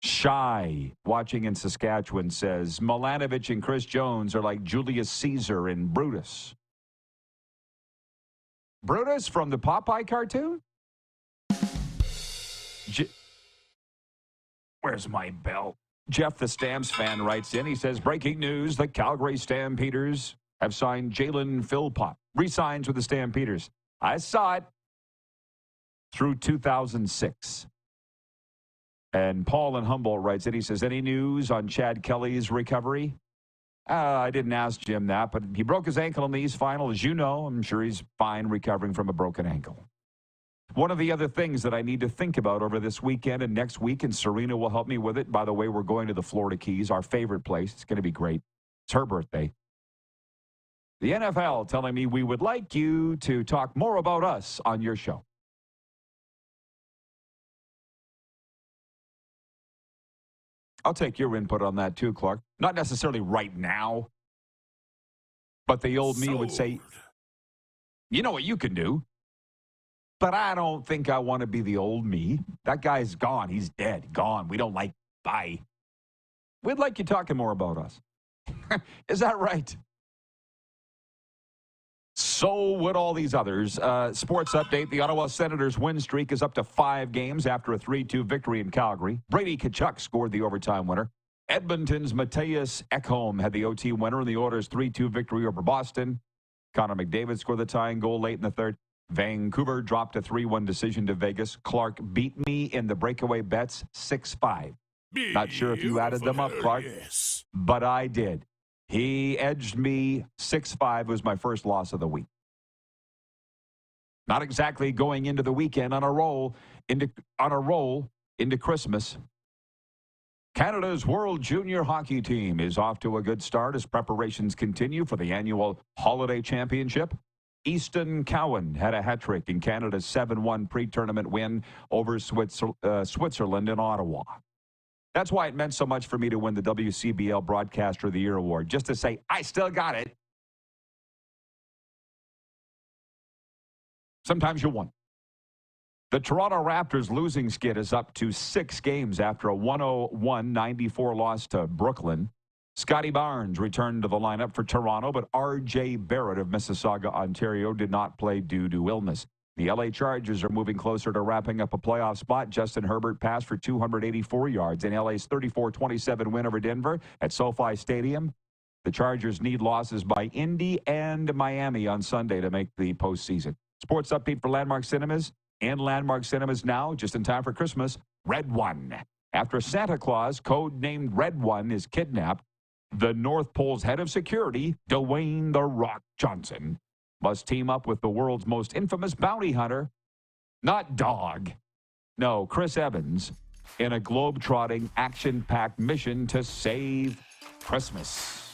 Shy, watching in Saskatchewan, says Milanovic and Chris Jones are like Julius Caesar and Brutus. Brutus from the Popeye cartoon? Where's my bell? Jeff, the Stamps fan, writes in. He says, breaking news, the Calgary Stampeders have signed Jalen Philpott. Resigns with the Stampeders. I saw it through 2006. And Paul in Humboldt writes in. He says, any news on Chad Kelly's recovery? I didn't ask Jim that, but he broke his ankle in the East Final. As you know, I'm sure he's fine recovering from a broken ankle. One of the other things that I need to think about over this weekend and next week, and Serena will help me with it. By the way, we're going to the Florida Keys, our favorite place. It's going to be great. It's her birthday. The NFL telling me we would like you to talk more about us on your show. I'll take your input on that too, Clark. Not necessarily right now, but the old me would say, you know what you can do, but I don't think I want to be the old me. That guy's gone. He's dead. Gone. We don't like, bye. We'd like you talking more about us. Is that right? So would all these others. Sports update. The Ottawa Senators win streak is up to 5 games after a 3-2 victory in Calgary. Brady Tkachuk scored the overtime winner. Edmonton's Matthias Ekholm had the OT winner in the Oilers' 3-2 victory over Boston. Connor McDavid scored the tying goal late in the third. Vancouver dropped a 3-1 decision to Vegas. Clark beat me in the breakaway bets 6-5. Not sure if you added them up, Clark, but I did. He edged me 6-5. Was my first loss of the week. Not exactly going into the weekend on a roll into Christmas. Canada's World Junior Hockey team is off to a good start as preparations continue for the annual Holiday Championship. Easton Cowan had a hat trick in Canada's 7-1 pre-tournament win over Switzerland in Ottawa. That's why it meant so much for me to win the WCBL Broadcaster of the Year award, just to say, I still got it. Sometimes you won. The Toronto Raptors losing skid is up to 6 games after a 101-94 loss to Brooklyn. Scotty Barnes returned to the lineup for Toronto, but R.J. Barrett of Mississauga, Ontario, did not play due to illness. The L.A. Chargers are moving closer to wrapping up a playoff spot. Justin Herbert passed for 284 yards in L.A.'s 34-27 win over Denver at SoFi Stadium. The Chargers need losses by Indy and Miami on Sunday to make the postseason. Sports update for Landmark Cinemas. And Landmark Cinemas now, just in time for Christmas, Red One. After Santa Claus, code-named Red One, is kidnapped, the North Pole's head of security, Dwayne "The Rock" Johnson, must team up with the world's most infamous bounty hunter, not Dog, no, Chris Evans, in a globe-trotting, action-packed mission to save Christmas.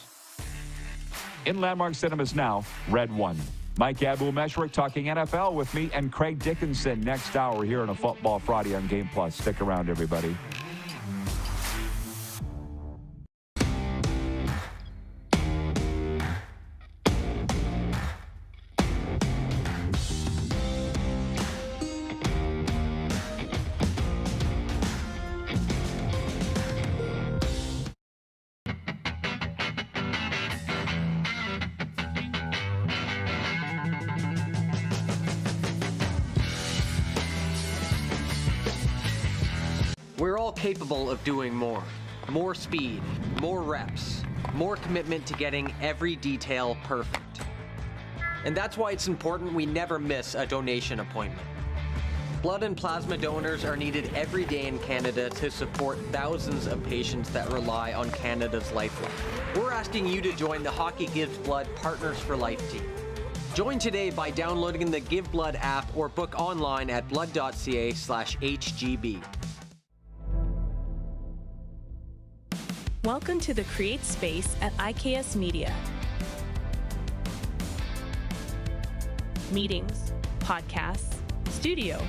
In Landmark Cinemas now, Red One. Mike Abou-Mechrek talking NFL with me and Craig Dickenson next hour here on a Football Friday on Game Plus. Stick around, everybody. We're all capable of doing more. More speed, more reps, more commitment to getting every detail perfect. And that's why it's important we never miss a donation appointment. Blood and plasma donors are needed every day in Canada to support thousands of patients that rely on Canada's lifeline. We're asking you to join the Hockey Gives Blood Partners for Life team. Join today by downloading the Give Blood app or book online at blood.ca/HGB. Welcome to the Create Space at IKS Media. Meetings, podcasts, studio.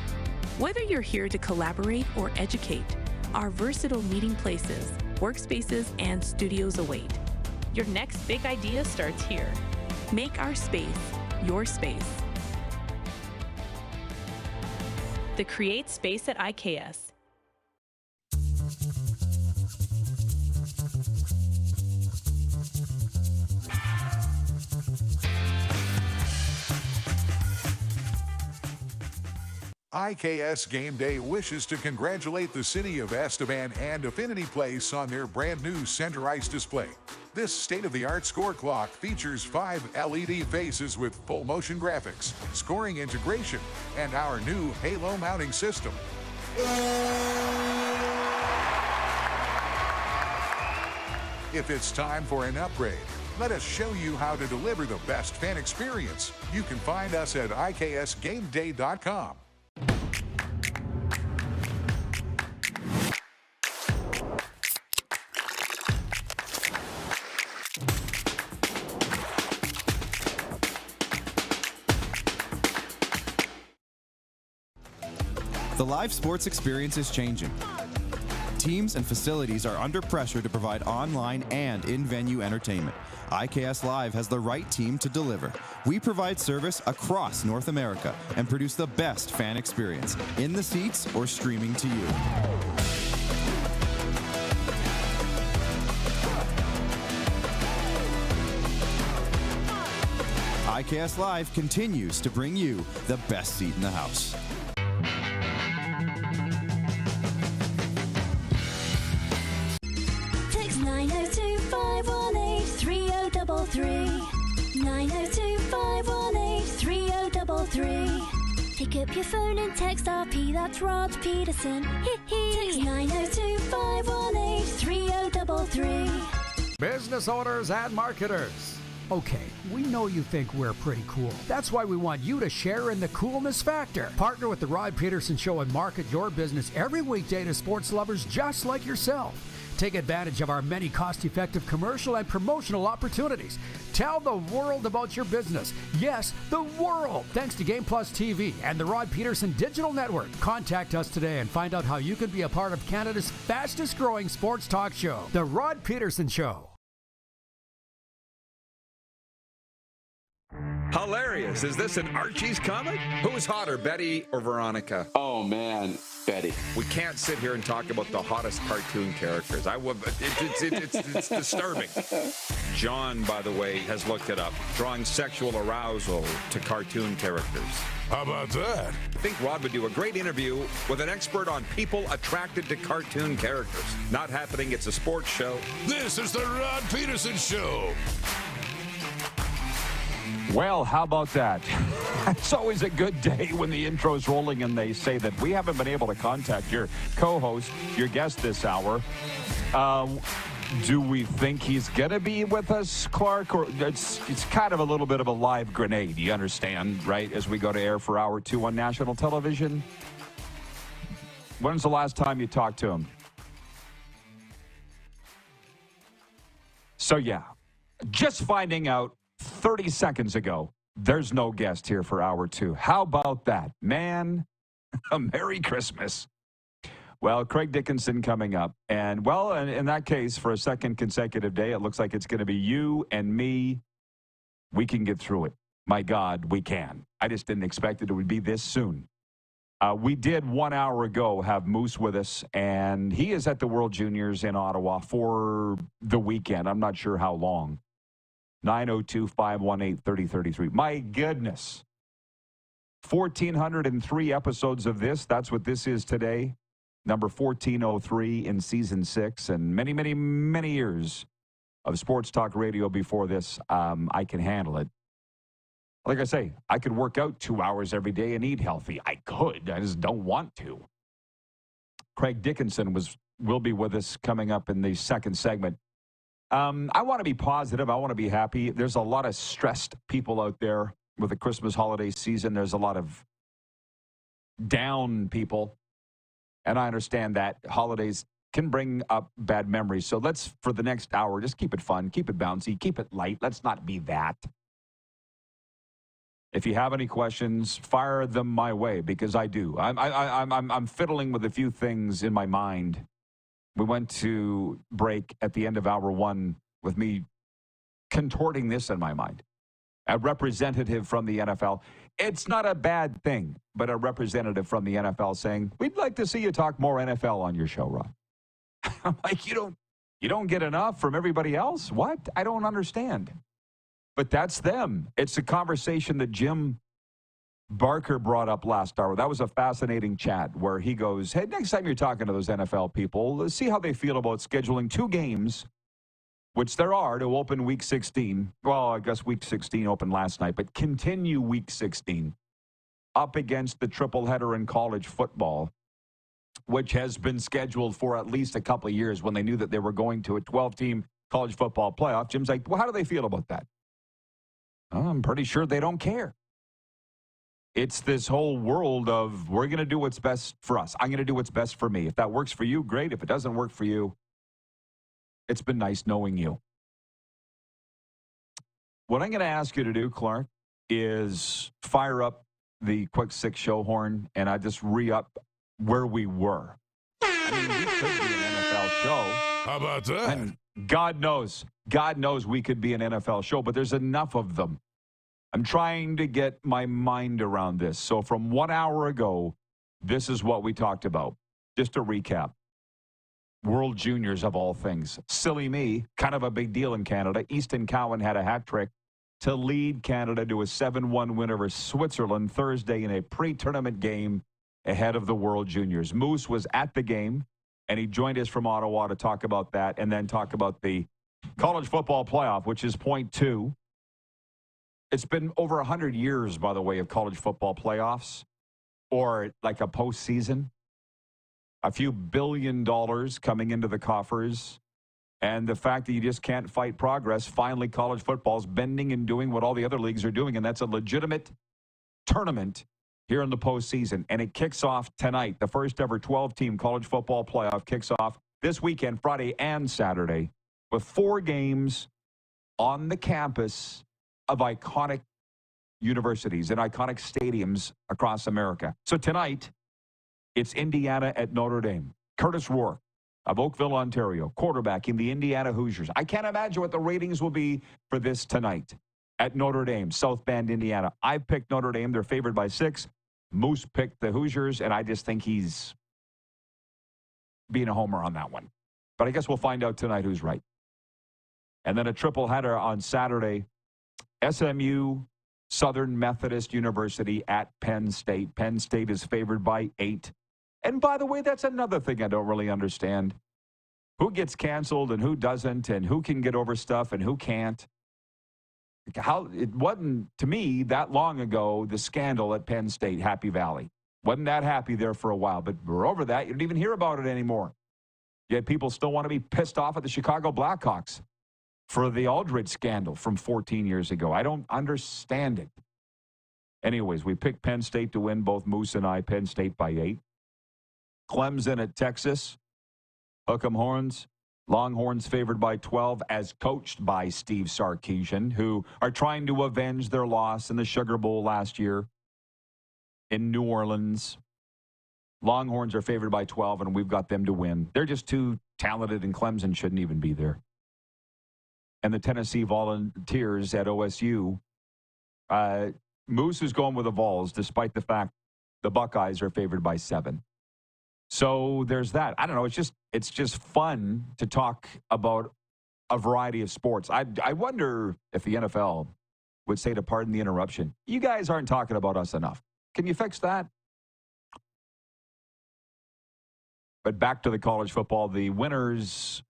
Whether you're here to collaborate or educate, our versatile meeting places, workspaces, and studios await. Your next big idea starts here. Make our space your space. The Create Space at IKS. IKS Game Day wishes to congratulate the City of Estevan and Affinity Place on their brand new center ice display. This state-of-the-art score clock features 5 LED faces with full motion graphics, scoring integration, and our new Halo mounting system. If it's time for an upgrade, let us show you how to deliver the best fan experience. You can find us at iksgameday.com. The live sports experience is changing. Teams and facilities are under pressure to provide online and in-venue entertainment. IKS Live has the right team to deliver. We provide service across North America and produce the best fan experience, in the seats or streaming to you. IKS Live continues to bring you the best seat in the house. Text 902-518-3033. 902-518-3033. Pick up your phone and text RP, that's Rod Pedersen. Text 902-518-3033. Business owners and marketers. Okay, we know you think we're pretty cool. That's why we want you to share in the coolness factor. Partner with the Rod Pedersen Show and market your business every weekday to sports lovers just like yourself. Take advantage of our many cost-effective commercial and promotional opportunities. Tell the world about your business. Yes, the world. Thanks to Game Plus TV and the Rod Pedersen Digital Network. Contact us today and find out how you can be a part of Canada's fastest-growing sports talk show, The Rod Pedersen Show. Hilarious. Is this an Archie's comic? Who's hotter, Betty or Veronica? Oh, man, Betty. We can't sit here and talk about the hottest cartoon characters. It's disturbing. John, by the way, has looked it up. Drawing sexual arousal to cartoon characters. How about that? I think Rod would do a great interview with an expert on people attracted to cartoon characters. Not happening. It's a sports show. This is the Rod Pedersen Show. Well, how about that? It's always a good day when the intro's rolling and they say that we haven't been able to contact your co-host, your guest this hour. Do we think he's going to be with us, Clark? Or it's kind of a little bit of a live grenade, you understand, right? As we go to air for hour 2 on national television. When's the last time you talked to him? So, yeah, just finding out 30 seconds ago, there's no guest here for hour 2. How about that? Man, a Merry Christmas. Well, Craig Dickenson coming up. And, well, in that case, for a second consecutive day, it looks like it's going to be you and me. We can get through it. My God, we can. I just didn't expect it would be this soon. We did 1 hour ago have Moose with us, and he is at the World Juniors in Ottawa for the weekend. I'm not sure how long. 902-518-3033. My goodness. 1,403 episodes of this. That's what this is today. Number 1403 in season 6. And many, many, many years of sports talk radio before this. I can handle it. Like I say, I could work out 2 hours every day and eat healthy. I could. I just don't want to. Craig Dickenson will be with us coming up in the second segment. I want to be positive. I want to be happy. There's a lot of stressed people out there with the Christmas holiday season. There's a lot of down people. And I understand that holidays can bring up bad memories. So let's, for the next hour, just keep it fun, keep it bouncy, keep it light. Let's not be that. If you have any questions, fire them my way, because I do. I'm fiddling with a few things in my mind. We went to break at the end of hour one with me contorting this in my mind. A representative from the NFL. It's not a bad thing, but a representative from the NFL saying, "We'd like to see you talk more NFL on your show, Rod." I'm like, you don't get enough from everybody else? What? I don't understand. But that's them. It's a conversation that Jim Barker brought up last hour. That was a fascinating chat where he goes, hey, next time you're talking to those NFL people, let's see how they feel about scheduling 2 games, which there are, to open Week 16. Well, I guess Week 16 opened last night, but continue Week 16 up against the triple header in college football, which has been scheduled for at least a couple of years when they knew that they were going to a 12-team college football playoff. Jim's like, well, how do they feel about that? I'm pretty sure they don't care. It's this whole world of we're going to do what's best for us. I'm going to do what's best for me. If that works for you, great. If it doesn't work for you, it's been nice knowing you. What I'm going to ask you to do, Clark, is fire up the Quick Six show horn, and I just re-up where we were. I mean, we could be an NFL show. How about that? And God knows we could be an NFL show, but there's enough of them. I'm trying to get my mind around this. So from 1 hour ago, this is what we talked about. Just to recap. World Juniors of all things. Silly me, kind of a big deal in Canada. Easton Cowan had a hat trick to lead Canada to a 7-1 win over Switzerland Thursday in a pre-tournament game ahead of the World Juniors. Moose was at the game, and he joined us from Ottawa to talk about that and then talk about the college football playoff, which is point 2. It's been over 100 years, by the way, of college football playoffs or like a postseason. A few $1 billion coming into the coffers. And the fact that you just can't fight progress. Finally, college football's bending and doing what all the other leagues are doing, and that's a legitimate tournament here in the postseason. And it kicks off tonight. The first ever 12-team college football playoff kicks off this weekend, Friday and Saturday, with 4 games on the campus of iconic universities and iconic stadiums across America. So tonight, it's Indiana at Notre Dame. Curtis Rourke of Oakville, Ontario, quarterbacking the Indiana Hoosiers. I can't imagine what the ratings will be for this tonight at Notre Dame, South Bend, Indiana. I picked Notre Dame. They're favored by 6. Moose picked the Hoosiers, and I just think he's being a homer on that one. But I guess we'll find out tonight who's right. And then a triple header on Saturday. SMU, Southern Methodist University at Penn State. Penn State is favored by 8. And by the way, that's another thing I don't really understand. Who gets canceled and who doesn't, and who can get over stuff and who can't. How it wasn't, to me, that long ago, the scandal at Penn State, Happy Valley. Wasn't that happy there for a while, but we're over that. You don't even hear about it anymore. Yet people still want to be pissed off at the Chicago Blackhawks for the Aldridge scandal from 14 years ago. I don't understand it. Anyways, we picked Penn State to win, both Moose and I, Penn State by 8. Clemson at Texas. Hook 'em Horns. Longhorns favored by 12 as coached by Steve Sarkisian, who are trying to avenge their loss in the Sugar Bowl last year in New Orleans. Longhorns are favored by 12, and we've got them to win. They're just too talented, and Clemson shouldn't even be there. And the Tennessee Volunteers at OSU. Moose is going with the Vols, despite the fact the Buckeyes are favored by 7. So there's that. I don't know. It's just fun to talk about a variety of sports. I wonder if the NFL would say, to pardon the interruption, you guys aren't talking about us enough. Can you fix that? But back to the college football. The winners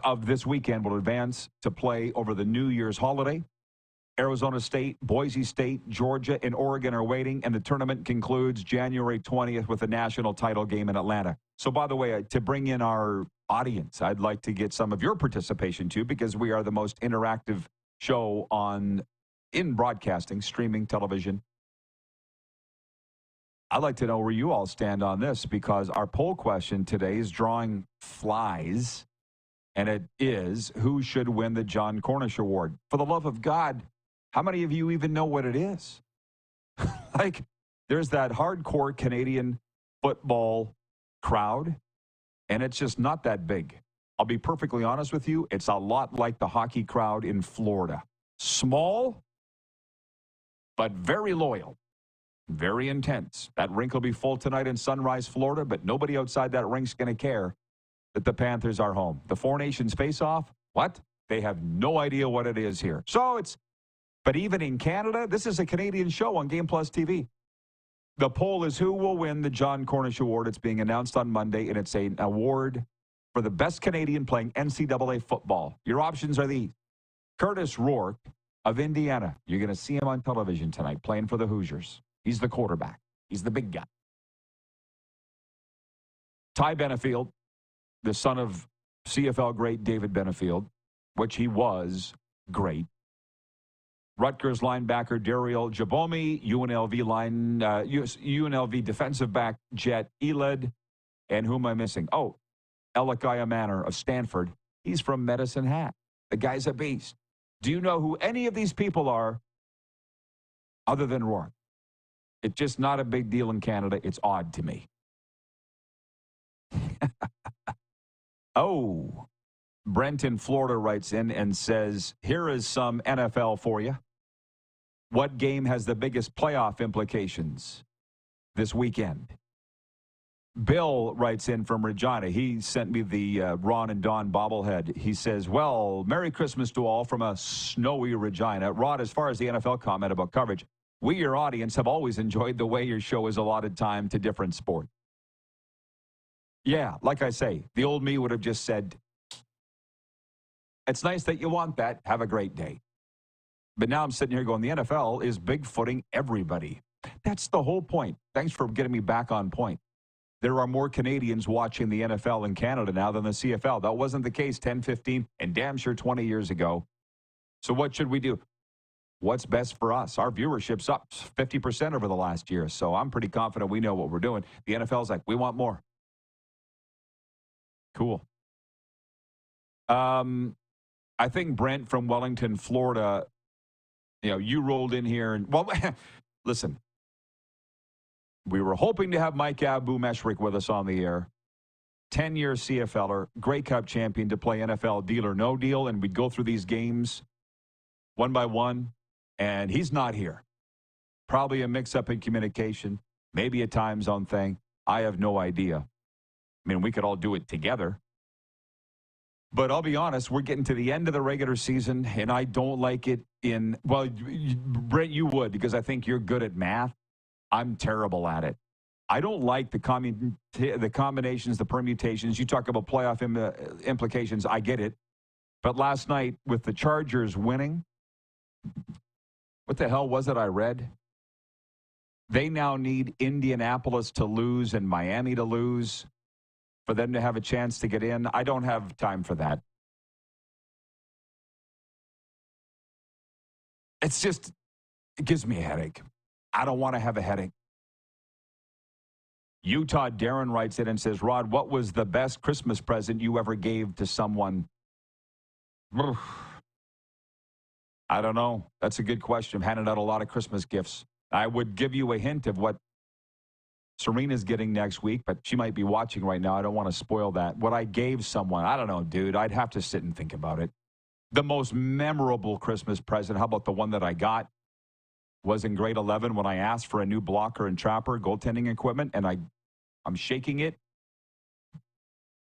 of this weekend will advance to play over the New Year's holiday. Arizona State, Boise State, Georgia, and Oregon are waiting, and the tournament concludes January 20th with the national title game in Atlanta. So, by the way, to bring in our audience, I'd like to get some of your participation, too, because we are the most interactive show in broadcasting, streaming, television. I'd like to know where you all stand on this, because our poll question today is drawing flies, and it is, who should win the John Cornish Award? For the love of God, how many of you even know what it is? Like, there's that hardcore Canadian football crowd, and it's just not that big. I'll be perfectly honest with you. It's a lot like the hockey crowd in Florida. Small, but very loyal. Very intense. That rink will be full tonight in Sunrise, Florida, but nobody outside that rink's going to care that the Panthers are home. The Four Nations face-off, what? They have no idea what it is here. But even in Canada, this is a Canadian show on Game Plus TV. The poll is who will win the John Cornish Award. It's being announced on Monday, and it's an award for the best Canadian playing NCAA football. Your options are these. Curtis Rourke of Indiana. You're going to see him on television tonight playing for the Hoosiers. He's the quarterback. He's the big guy. Ty Benefield, the son of CFL great David Benefield, which he was great. Rutgers linebacker Daryl Jabomi, UNLV defensive back Jet Elid, and who am I missing? Oh, Elikiah Manor of Stanford. He's from Medicine Hat. The guy's a beast. Do you know who any of these people are other than Rourke? It's just not a big deal in Canada. It's odd to me. Oh, Brent in Florida writes in and says, here is some NFL for you. What game has the biggest playoff implications this weekend? Bill writes in from Regina. He sent me the Ron and Don bobblehead. He says, well, Merry Christmas to all from a snowy Regina. Rod, as far as the NFL comment about coverage, we, your audience, have always enjoyed the way your show has allotted time to different sports. Yeah, like I say, the old me would have just said, it's nice that you want that. Have a great day. But now I'm sitting here going, the NFL is bigfooting everybody. That's the whole point. Thanks for getting me back on point. There are more Canadians watching the NFL in Canada now than the CFL. That wasn't the case 10, 15, and damn sure 20 years ago. So what should we do? What's best for us? Our viewership's up 50% over the last year, so I'm pretty confident we know what we're doing. The NFL's like, we want more. Cool. I think Brent from Wellington, Florida, you rolled in here and, well, listen, we were hoping to have Mike Abou-Mechrek with us on the air. 10-year CFLer, Grey Cup champion to play NFL Deal or No Deal, and we'd go through these games one by one, and he's not here. Probably a mix-up in communication, maybe a time zone thing. I have no idea. I mean, we could all do it together. But I'll be honest, we're getting to the end of the regular season, and I don't like it well, Brent, you would, because I think you're good at math. I'm terrible at it. I don't like the combinations, the permutations. You talk about playoff implications. I get it. But last night, with the Chargers winning, what the hell was it I read? They now need Indianapolis to lose and Miami to lose for them to have a chance to get in. I don't have time for that. It gives me a headache. I don't want to have a headache. Utah Darren writes in and says, Rod, what was the best Christmas present you ever gave to someone? I don't know. That's a good question. I've handed out a lot of Christmas gifts. I would give you a hint of what Serena's getting next week, but she might be watching right now. I don't want to spoil that. What I gave someone, I don't know, dude. I'd have to sit and think about it. The most memorable Christmas present, how about the one that I got, was in grade 11 when I asked for a new blocker and trapper goaltending equipment, and I'm shaking it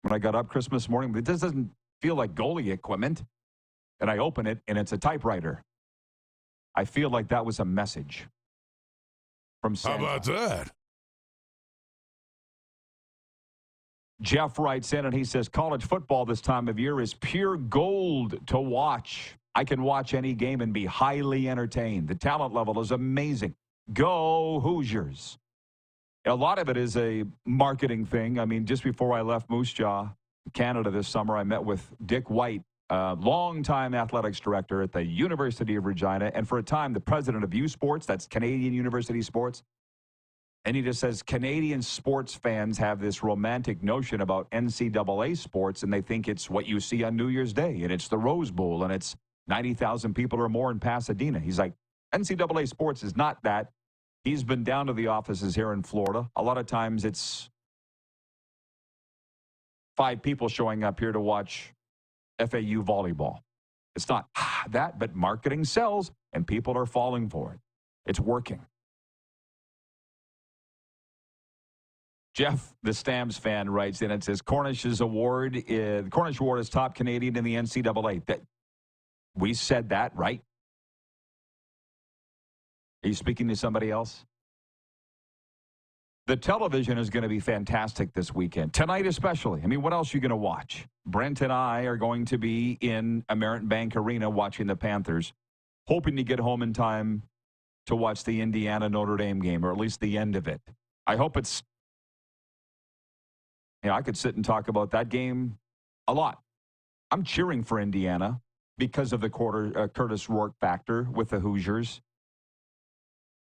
when I got up Christmas morning. It just doesn't feel like goalie equipment. And I open it, and it's a typewriter. I feel like that was a message from Santa. How about that? Jeff writes in, and he says, college football this time of year is pure gold to watch. I can watch any game and be highly entertained. The talent level is amazing. Go Hoosiers. A lot of it is a marketing thing. I mean, just before I left Moose Jaw, Canada this summer, I met with Dick White, longtime athletics director at the University of Regina, and for a time, the president of U Sports, that's Canadian University Sports. And he just says Canadian sports fans have this romantic notion about NCAA sports, and they think it's what you see on New Year's Day, and it's the Rose Bowl, and it's 90,000 people or more in Pasadena. He's like, NCAA sports is not that. He's been down to the offices here in Florida. A lot of times it's 5 people showing up here to watch FAU volleyball. It's not that, but marketing sells, and people are falling for it. It's working. Jeff, the Stamps fan, writes in and says, Cornish's award, the Cornish Award is top Canadian in the NCAA. That, we said that, right? Are you speaking to somebody else? The television is going to be fantastic this weekend. Tonight especially. I mean, what else are you going to watch? Brent and I are going to be in American Bank Arena watching the Panthers, hoping to get home in time to watch the Indiana-Notre Dame game, or at least the end of it. I hope it's... I could sit and talk about that game a lot. I'm cheering for Indiana because of the Curtis Rourke factor with the Hoosiers.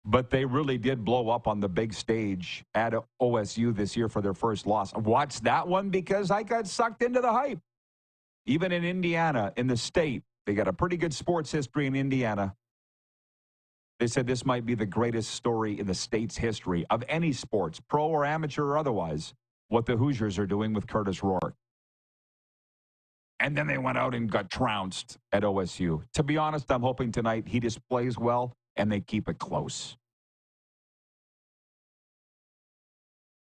But they really did blow up on the big stage at OSU this year for their first loss. Watch that one because I got sucked into the hype. Even in Indiana, in the state, they got a pretty good sports history in Indiana. They said this might be the greatest story in the state's history of any sports, pro or amateur or otherwise, what the Hoosiers are doing with Curtis Rourke. And then they went out and got trounced at OSU. To be honest, I'm hoping tonight he displays well and they keep it close.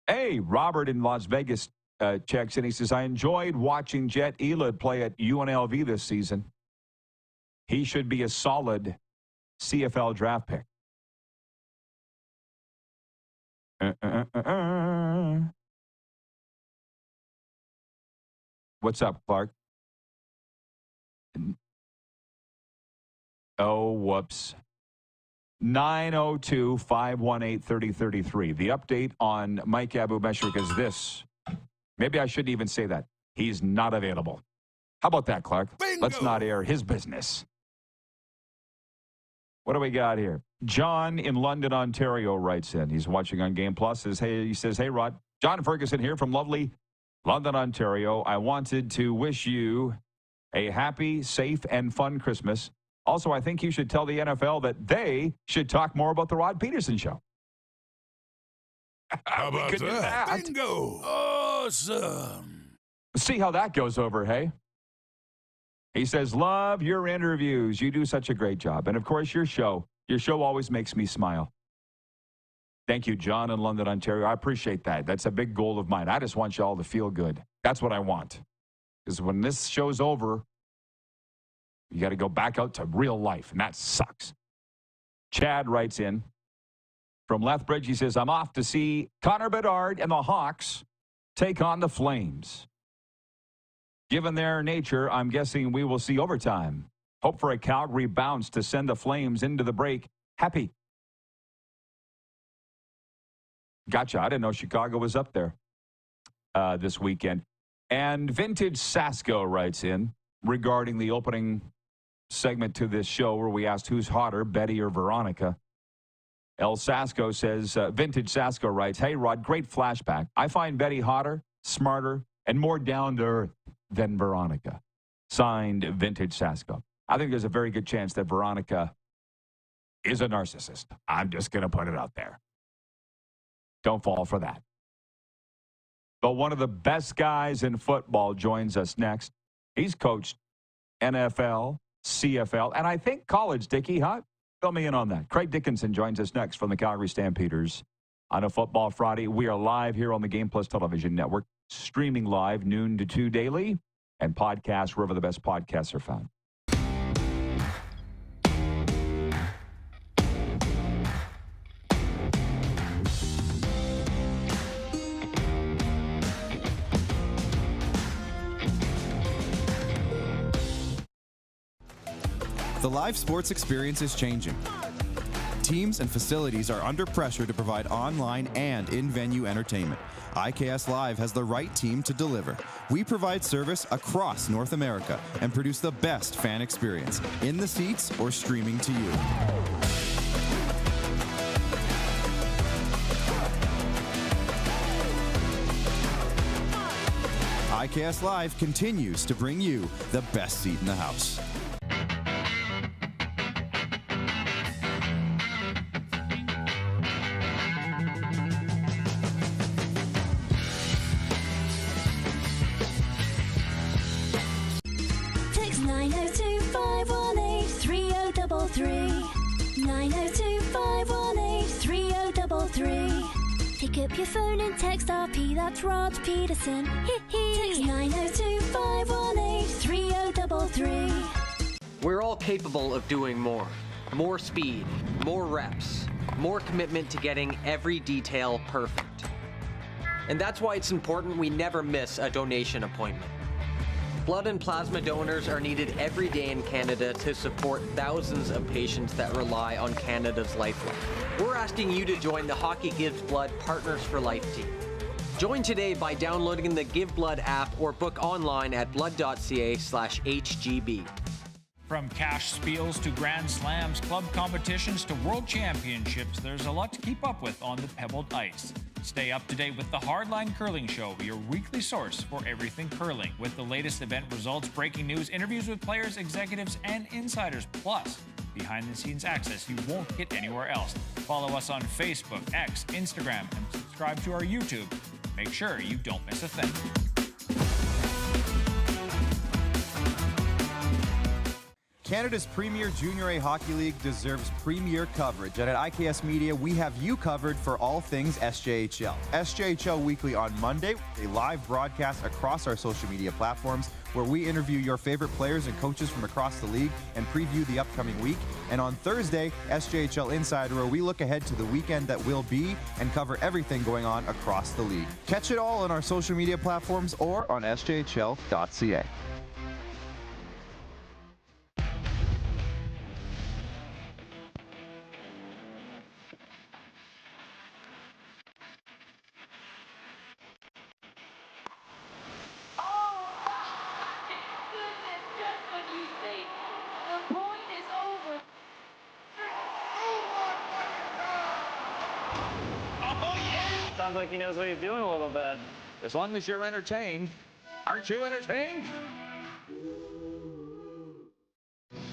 Hey, Robert in Las Vegas checks in. He says, I enjoyed watching Jet Elid play at UNLV this season. He should be a solid CFL draft pick. What's up, Clark? Oh, whoops. 902-518-3033. The update on Mike Abou-Mechrek is this. Maybe I shouldn't even say that. He's not available. How about that, Clark? Bingo! Let's not air his business. What do we got here? John in London, Ontario writes in. He's watching on Game Plus. He says, hey, Rod. John Ferguson here from lovely London, Ontario. I wanted to wish you a happy, safe, and fun Christmas. Also, I think you should tell the NFL that they should talk more about the Rod Pedersen Show. How about that? Bingo! Awesome. See how that goes over, hey? He says, love your interviews. You do such a great job. And, of course, your show. Your show always makes me smile. Thank you, John in London, Ontario. I appreciate that. That's a big goal of mine. I just want you all to feel good. That's what I want. Because when this show's over, you got to go back out to real life, and that sucks. Chad writes in from Lethbridge. He says, I'm off to see Connor Bedard and the Hawks take on the Flames. Given their nature, I'm guessing we will see overtime. Hope for a Calgary bounce to send the Flames into the break. Happy. Gotcha. I didn't know Chicago was up there this weekend. And Vintage Sasko writes in regarding the opening segment to this show where we asked who's hotter, Betty or Veronica. El Sasko says, Vintage Sasko writes, hey, Rod, great flashback. I find Betty hotter, smarter, and more down to earth than Veronica. Signed, Vintage Sasko. I think there's a very good chance that Veronica is a narcissist. I'm just going to put it out there. Don't fall for that. But one of the best guys in football joins us next. He's coached NFL, CFL, and I think college, Dickie, huh? Fill me in on that. Craig Dickenson joins us next from the Calgary Stampeders on a Football Friday. We are live here on the Game Plus Television Network, streaming live noon to 2 daily, and podcast wherever the best podcasts are found. The live sports experience is changing. Teams and facilities are under pressure to provide online and in-venue entertainment. IKS Live has the right team to deliver. We provide service across North America and produce the best fan experience, in the seats or streaming to you. IKS Live continues to bring you the best seat in the house. 3033. 902 518 3033. Pick up your phone and text RP, that's Rod Pedersen. Text 902 518 3033. We're all capable of doing more. More speed, more reps, more commitment to getting every detail perfect. And that's why it's important we never miss a donation appointment. Blood and plasma donors are needed every day in Canada to support thousands of patients that rely on Canada's lifeline. We're asking you to join the Hockey Gives Blood Partners for Life team. Join today by downloading the Give Blood app or book online at blood.ca/HGB. From cash spiels to Grand Slams, club competitions to world championships, there's a lot to keep up with on the pebbled ice. Stay up to date with the Hardline Curling Show, your weekly source for everything curling, with the latest event results, breaking news, interviews with players, executives, and insiders, plus behind-the-scenes access you won't get anywhere else. Follow us on Facebook, X, Instagram, and subscribe to our YouTube. Make sure you don't miss a thing. Canada's premier Junior A Hockey League deserves premier coverage, and at IKS Media, we have you covered for all things SJHL. SJHL Weekly on Monday, a live broadcast across our social media platforms where we interview your favorite players and coaches from across the league and preview the upcoming week. And on Thursday, SJHL Insider, where we look ahead to the weekend that will be and cover everything going on across the league. Catch it all on our social media platforms or on sjhl.ca. Sounds like he knows what he's doing a little bit. As long as you're entertained. Aren't you entertained?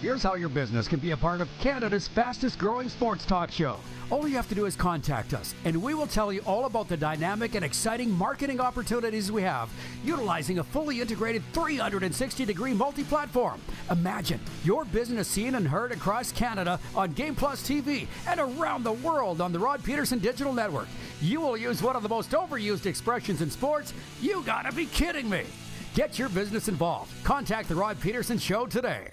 Here's how your business can be a part of Canada's fastest growing sports talk show. All you have to do is contact us, and we will tell you all about the dynamic and exciting marketing opportunities we have, utilizing a fully integrated 360-degree multi-platform. Imagine your business seen and heard across Canada on Game Plus TV and around the world on the Rod Pedersen Digital Network. You will use one of the most overused expressions in sports. You gotta be kidding me. Get your business involved. Contact the Rod Pedersen Show today.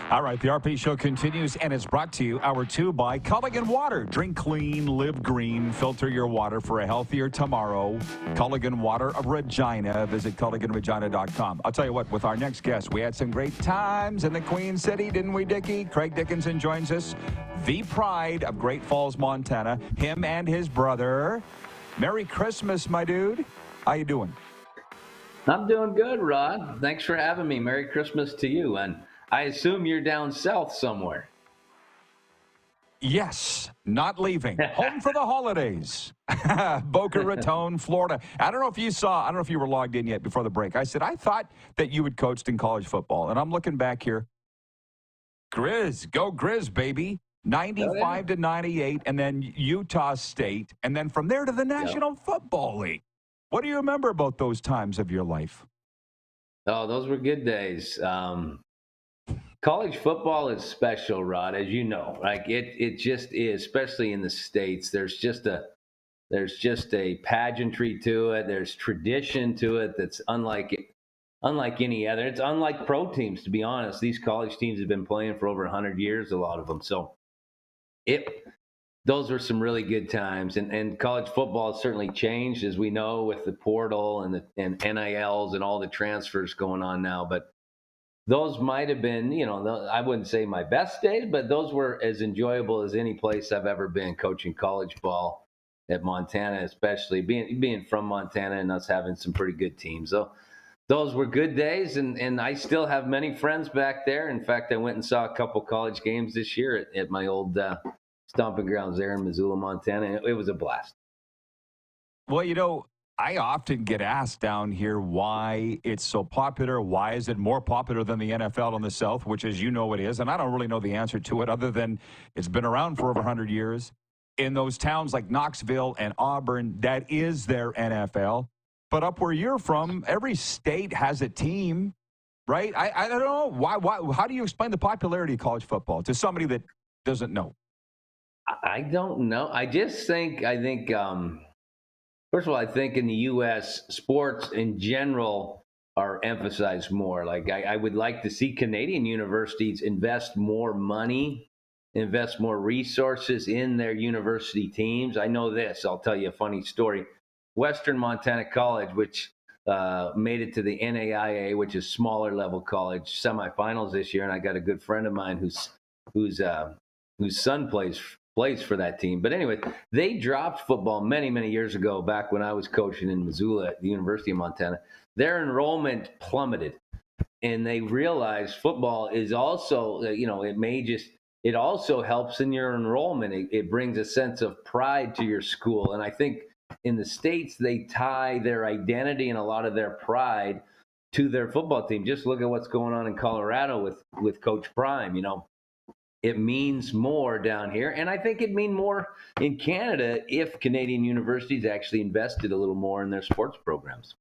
All right, the RP Show continues, and it's brought to you, Hour 2, by Culligan Water. Drink clean, live green, filter your water for a healthier tomorrow. Culligan Water of Regina. Visit CulliganRegina.com. I'll tell you what, with our next guest, we had some great times in the Queen City, didn't we, Dickie? Craig Dickenson joins us. The pride of Great Falls, Montana. Him and his brother. Merry Christmas, my dude. How you doing? I'm doing good, Rod. Thanks for having me. Merry Christmas to you. And I assume you're down south somewhere. Yes, not leaving. Home for the holidays. Boca Raton, Florida. I don't know if you were logged in yet before the break. I said, I thought that you had coached in college football. And I'm looking back here. Grizz, go Grizz, baby. 95 to 98, and then Utah State. And then from there to the National Football League. What do you remember about those times of your life? Oh, those were good days. College football is special, Rod, as you know. Like it just is, especially in the States. There's just a pageantry to it. There's tradition to it that's unlike any other. It's unlike pro teams, to be honest. These college teams have been playing for over 100 years, a lot of them. So those were some really good times. And college football has certainly changed, as we know, with the portal and NILs and all the transfers going on now. But those might have been, I wouldn't say my best days, but those were as enjoyable as any place I've ever been coaching college ball at Montana, especially being from Montana and us having some pretty good teams. So those were good days, and I still have many friends back there. In fact, I went and saw a couple college games this year at my old stomping grounds there in Missoula, Montana. It was a blast. Well, I often get asked down here why it's so popular. Why is it more popular than the NFL in the South, which, as you know, it is. And I don't really know the answer to it other than it's been around for over 100 years. In those towns like Knoxville and Auburn, that is their NFL. But up where you're from, every state has a team, right? I don't know. Why? How do you explain the popularity of college football to somebody that doesn't know? I don't know. I think, first of all, I think in the U.S., sports in general are emphasized more. Like I would like to see Canadian universities invest more money, invest more resources in their university teams. I know this. I'll tell you a funny story. Western Montana College, which made it to the NAIA, which is smaller level college, semifinals this year, and I got a good friend of mine whose son plays for that team. But anyway, they dropped football many, many years ago, back when I was coaching in Missoula at the University of Montana. Their enrollment plummeted, and they realized football is also, it also helps in your enrollment. It brings a sense of pride to your school. And I think in the States, they tie their identity and a lot of their pride to their football team. Just look at what's going on in Colorado with Coach Prime. It means more down here, and I think it'd mean more in Canada if Canadian universities actually invested a little more in their sports programs.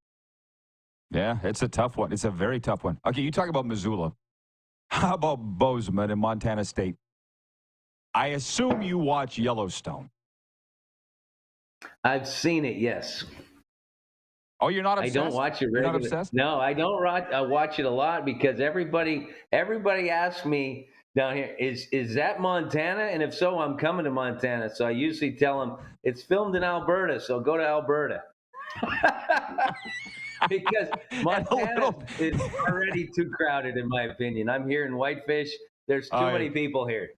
Yeah, it's a tough one. It's a very tough one. Okay, you talk about Missoula. How about Bozeman in Montana State? I assume you watch Yellowstone. I've seen it, yes. Oh, you're not obsessed? I don't watch it regularly. You're not obsessed? No, I don't. I watch it a lot because everybody asks me down here, is that Montana? And if so, I'm coming to Montana. So I usually tell them it's filmed in Alberta, so go to Alberta. Because Montana is already too crowded, in my opinion. I'm here in Whitefish. There's too many people here.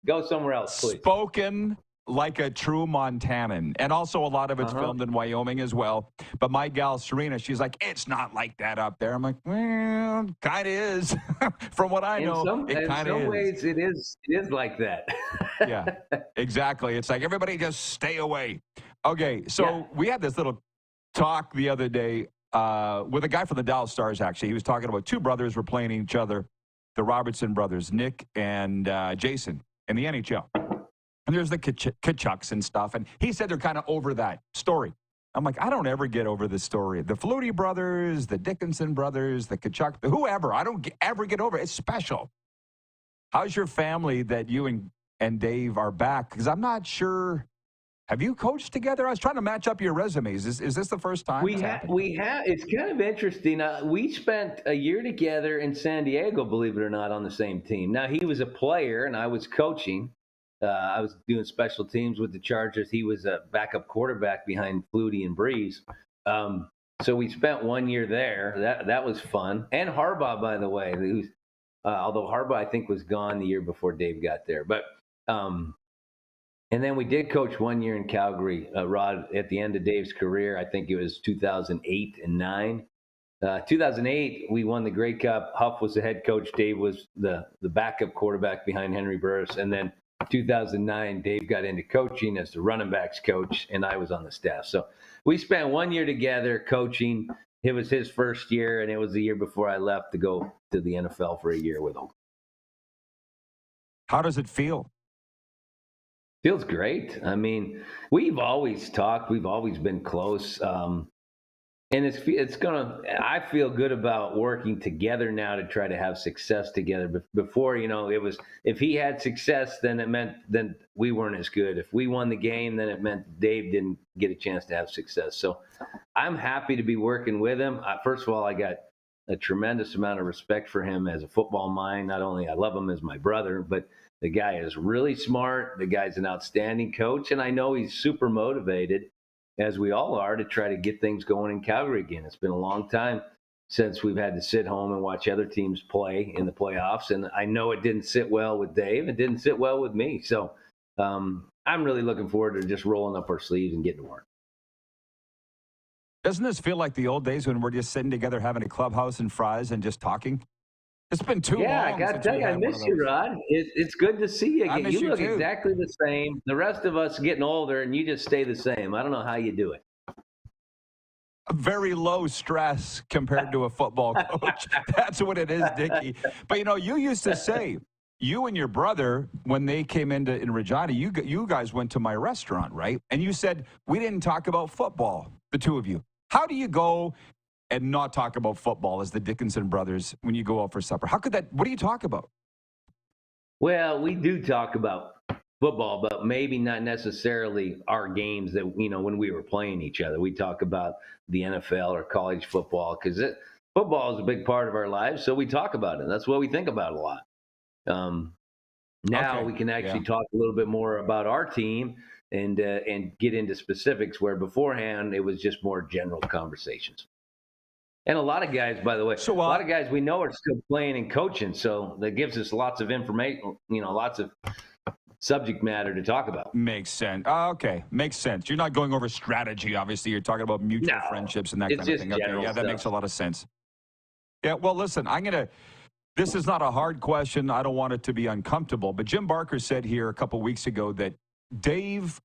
Go somewhere else, please. Spoken like a true Montanan. And also a lot of it's filmed in Wyoming as well. But my gal, Serena, she's like, it's not like that up there. I'm like, well, kind of is. From what I know, it kind of is. In some ways, it is like that. Yeah, exactly. It's like, everybody just stay away. Okay, so we had this little talk the other day with a guy from the Dallas Stars, actually. He was talking about two brothers were playing each other, the Robertson brothers, Nick and Jason, in the NHL. And there's the Kachucks and stuff. And he said they're kind of over that story. I'm like, I don't ever get over this story. The Flutie brothers, the Dickenson brothers, the Kachuk, whoever, I don't ever get over it. It's special. How's your family that you and Dave are back? Because I'm not sure. Have you coached together? I was trying to match up your resumes. Is this the first time? We have. It's kind of interesting. We spent a year together in San Diego, believe it or not, on the same team. Now, he was a player and I was coaching. I was doing special teams with the Chargers. He was a backup quarterback behind Flutie and Breeze. So we spent 1 year there. That was fun. And Harbaugh, by the way, who's, although Harbaugh, I think, was gone the year before Dave got there. But and then we did coach 1 year in Calgary, Rod, at the end of Dave's career. I think it was 2008 and 9. 2008, we won the Grey Cup. Huff was the head coach. Dave was the backup quarterback behind Henry Burris. And then 2009, Dave got into coaching as the running backs coach, and I was on the staff. So we spent 1 year together coaching. It was his first year, and it was the year before I left to go to the NFL for a year with him. How does it feel? Feels great. I mean, we've always talked. We've always been close. And I feel good about working together now to try to have success together. Before, it was, if he had success, then it meant then we weren't as good. If we won the game, then it meant Dave didn't get a chance to have success. So I'm happy to be working with him. First of all, I got a tremendous amount of respect for him as a football mind. Not only I love him as my brother, but the guy is really smart. The guy's an outstanding coach, and I know he's super motivated, as we all are, to try to get things going in Calgary again. It's been a long time since we've had to sit home and watch other teams play in the playoffs. And I know it didn't sit well with Dave. It didn't sit well with me. So I'm really looking forward to just rolling up our sleeves and getting to work. Doesn't this feel like the old days when we're just sitting together having a clubhouse and fries and just talking? It's been too long. Yeah, I got to tell you, I miss you, Rod. It's good to see you again. You look exactly the same. The rest of us getting older, and you just stay the same. I don't know how you do it. Very low stress compared to a football coach. That's what it is, Dickie. But, you used to say, you and your brother, when they came in Regina, you guys went to my restaurant, right? And you said, we didn't talk about football, the two of you. How do you go and not talk about football as the Dickenson brothers when you go out for supper? How could that? What do you talk about? Well, we do talk about football, but maybe not necessarily our games that, when we were playing each other. We talk about the NFL or college football because football is a big part of our lives, so we talk about it. That's what we think about a lot. Now we can actually talk a little bit more about our team and get into specifics, where beforehand it was just more general conversations. And a lot of guys, by the way, a lot of guys we know are still playing and coaching, so that gives us lots of information, lots of subject matter to talk about. Makes sense. Okay, makes sense. You're not going over strategy, obviously. You're talking about mutual friendships and that kind of thing. Okay, yeah, that makes a lot of sense. Yeah, well, listen, this is not a hard question. I don't want it to be uncomfortable, but Jim Barker said here a couple weeks ago that Dave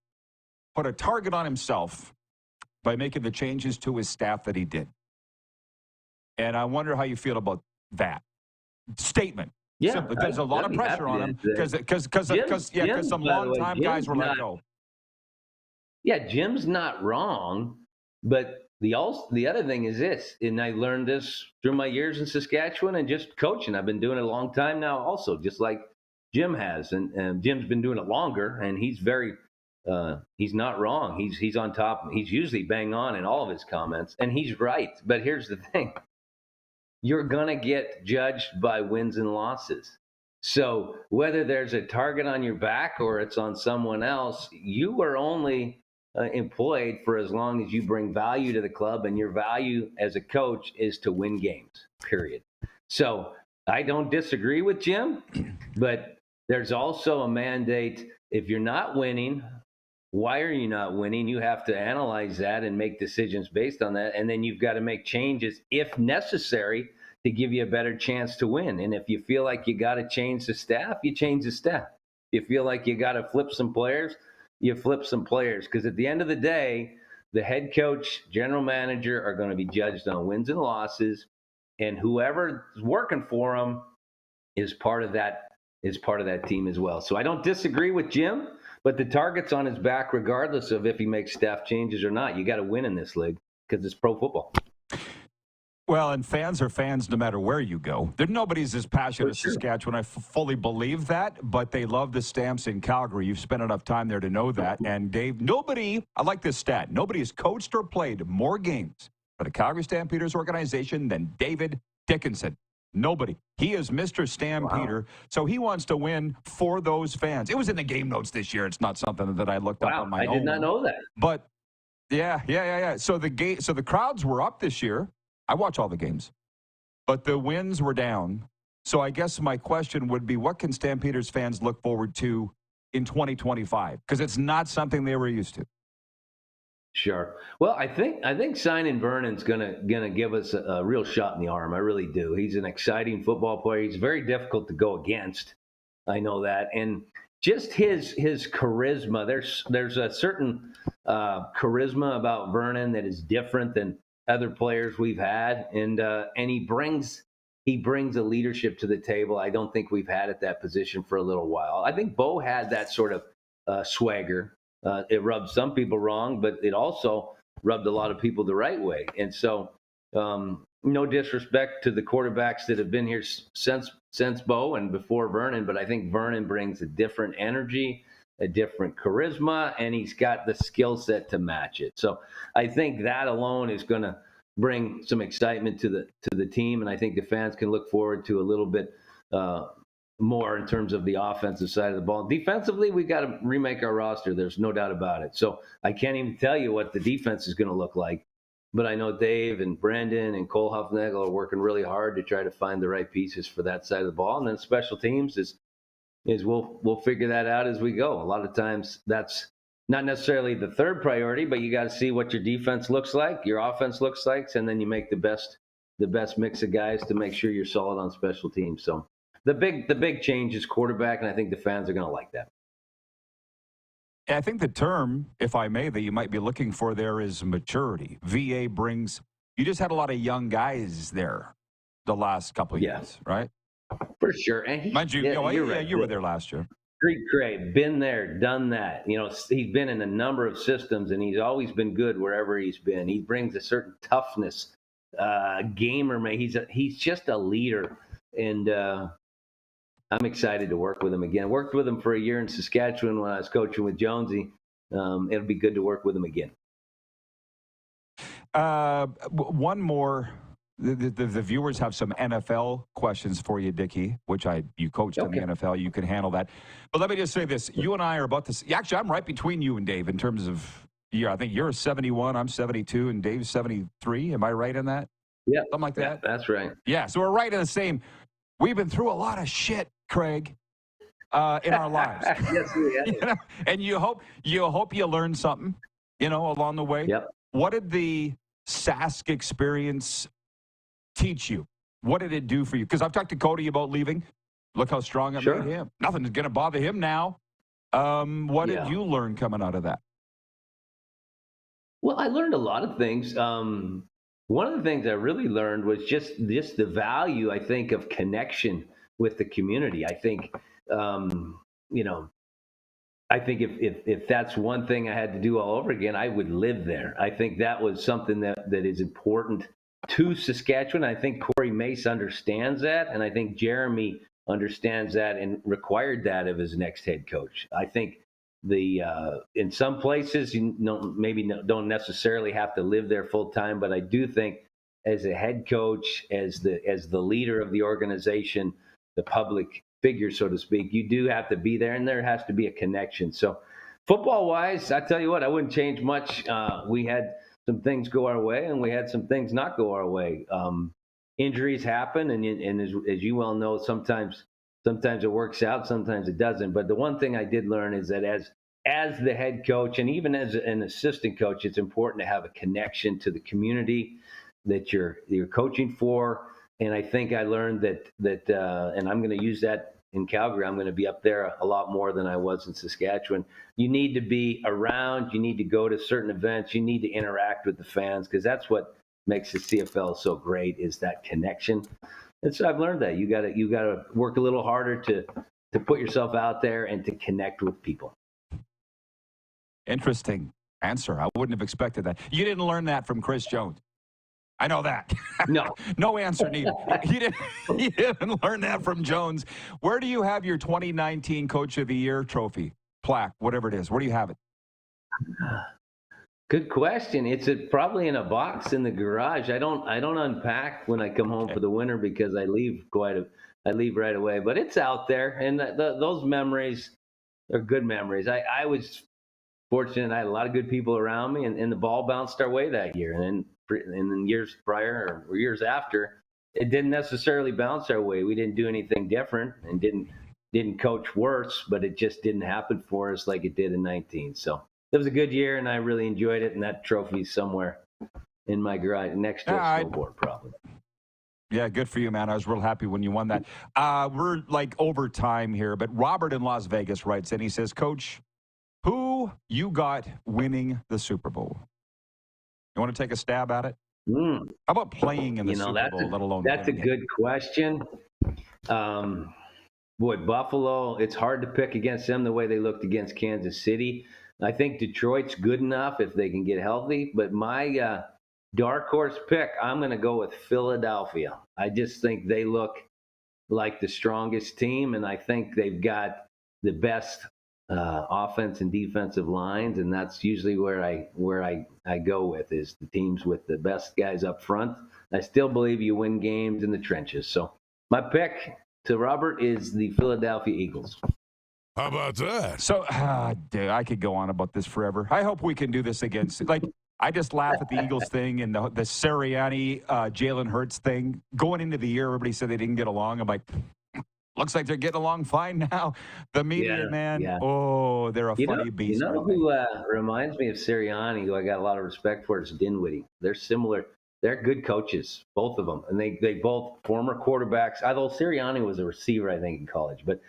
put a target on himself by making the changes to his staff that he did. And I wonder how you feel about that statement. Yeah, simply. There's a lot of pressure on him because some long-time guys were let go. Yeah, Jim's not wrong, but the other thing is this, and I learned this through my years in Saskatchewan and just coaching. I've been doing it a long time now also, just like Jim has. And Jim's been doing it longer, and he's he's not wrong. He's on top. He's usually bang on in all of his comments, and he's right. But here's the thing. You're going to get judged by wins and losses. So whether there's a target on your back or it's on someone else, you are only employed for as long as you bring value to the club, and your value as a coach is to win games, period. So I don't disagree with Jim, but there's also a mandate. If you're not winning, why are you not winning? You have to analyze that and make decisions based on that. And then you've got to make changes if necessary to give you a better chance to win. And if you feel like you got to change the staff, you change the staff. If you feel like you got to flip some players, you flip some players. Because at the end of the day, the head coach, general manager are going to be judged on wins and losses. And whoever's working for them is part of that team as well. So I don't disagree with Jim. But the target's on his back regardless of if he makes staff changes or not. You got to win in this league because it's pro football. Well, and fans are fans no matter where you go. Nobody's as passionate as Saskatchewan. I fully believe that, but they love the Stamps in Calgary. You've spent enough time there to know that. And Dave, I like this stat, nobody has coached or played more games for the Calgary Stampeders organization than David Dickenson. Nobody. He is Mr. Stampeder, so he wants to win for those fans. It was in the game notes this year. It's not something that I looked up on my own. I did not know that. But yeah. So the crowds were up this year. I watch all the games, but the wins were down. So I guess my question would be, what can Stampeders fans look forward to in 2025? Because it's not something they were used to. Sure. Well, I think signing Vernon's gonna give us a real shot in the arm. I really do. He's an exciting football player. He's very difficult to go against. I know that, and just his charisma. There's a certain charisma about Vernon that is different than other players we've had, and he brings a leadership to the table. I don't think we've had at that position for a little while. I think Bo had that sort of swagger. It rubbed some people wrong, but it also rubbed a lot of people the right way. And so, no disrespect to the quarterbacks that have been here since Bo and before Vernon, but I think Vernon brings a different energy, a different charisma, and he's got the skill set to match it. So I think that alone is going to bring some excitement to the team, and I think the fans can look forward to a little bit more in terms of the offensive side of the ball. Defensively, we got to remake our roster. There's no doubt about it. So I can't even tell you what the defense is going to look like. But I know Dave and Brendan and Cole Huffnagel are working really hard to try to find the right pieces for that side of the ball. And then special teams is we'll figure that out as we go. A lot of times that's not necessarily the third priority, but you got to see what your defense looks like, your offense looks like, and then you make the best mix of guys to make sure you're solid on special teams. So the big change is quarterback, and I think the fans are going to like that. I think the term, if I may, that you might be looking for there is maturity. VA brings – you just had a lot of young guys there the last couple of years, right? For sure. And mind you, you're right. You were there last year. Street cred, been there, done that. He's been in a number of systems, and he's always been good wherever he's been. He brings a certain toughness, gamer, man. He's just a leader, and I'm excited to work with him again. Worked with him for a year in Saskatchewan when I was coaching with Jonesy. It'll be good to work with him again. One more. The viewers have some NFL questions for you, Dickie, which you coached in the NFL. You can handle that. But let me just say this. You and I are about to – actually, I'm right between you and Dave in terms of year. I think you're 71, I'm 72, and Dave's 73. Am I right in that? Yeah. Something like that? Yeah, that's right. Yeah, so we're right in the same – we've been through a lot of shit, Craig, in our lives. Yes, we have. And you hope you learn something, along the way. Yep. What did the Sask experience teach you? What did it do for you? Because I've talked to Cody about leaving. Look how strong it made him. Nothing's going to bother him now. What did you learn coming out of that? Well, I learned a lot of things. One of the things I really learned was just the value, I think, of connection with the community. I think, I think if that's one thing I had to do all over again, I would live there. I think that was something that is important to Saskatchewan. I think Corey Mace understands that, and I think Jeremy understands that and required that of his next head coach. I think in some places maybe don't necessarily have to live there full time, but I do think as a head coach, as the leader of the organization, the public figure, so to speak, you do have to be there, and there has to be a connection. So football-wise, I tell you what, I wouldn't change much. We had some things go our way, and we had some things not go our way. Injuries happen, and as you well know, sometimes it works out, sometimes it doesn't. But the one thing I did learn is that as the head coach, and even as an assistant coach, it's important to have a connection to the community that you're coaching for. And I think I learned that and I'm going to use that in Calgary. I'm going to be up there a lot more than I was in Saskatchewan. You need to be around. You need to go to certain events. You need to interact with the fans, because that's what makes the CFL so great, is that connection. And so I've learned that you got to work a little harder to put yourself out there and to connect with people. Interesting answer. I wouldn't have expected that. You didn't learn that from Chris Jones. I know that. No. No answer needed. You didn't learn that from Jones. Where do you have your 2019 Coach of the Year trophy, plaque, whatever it is? Where do you have it? Good question. It's probably in a box in the garage. I don't unpack when I come home for the winter, because I leave right away. But it's out there, and those memories are good memories. I was fortunate. I had a lot of good people around me, and the ball bounced our way that year. And then years prior or years after, it didn't necessarily bounce our way. We didn't do anything different, and didn't coach worse, but it just didn't happen for us like it did in 19. So it was a good year, and I really enjoyed it. And that trophy's somewhere in my garage next to a snowboard, probably. Yeah, good for you, man. I was real happy when you won that. We're like over time here, but Robert in Las Vegas writes in. He says, Coach, who you got winning the Super Bowl? You want to take a stab at it? How about playing in the Super Bowl, let alone That's a winning good question. Boy, Buffalo, it's hard to pick against them the way they looked against Kansas City. I think Detroit's good enough if they can get healthy. But my dark horse pick, I'm going to go with Philadelphia. I just think they look like the strongest team, and I think they've got the best offense and defensive lines, and that's usually where I go with, is the teams with the best guys up front. I still believe you win games in the trenches. So my pick to Robert is the Philadelphia Eagles. How about that? So, dude, I could go on about this forever. I hope we can do this again. Like, I just laugh at the Eagles thing and the Sirianni, Jalen Hurts thing. Going into the year, everybody said they didn't get along. I'm like, looks like they're getting along fine now. The media, oh, they're a funny beast. You know who reminds me of Sirianni, who I got a lot of respect for, is Dinwiddie. They're similar. They're good coaches, both of them. And they both former quarterbacks, although Sirianni was a receiver, I think, in college. But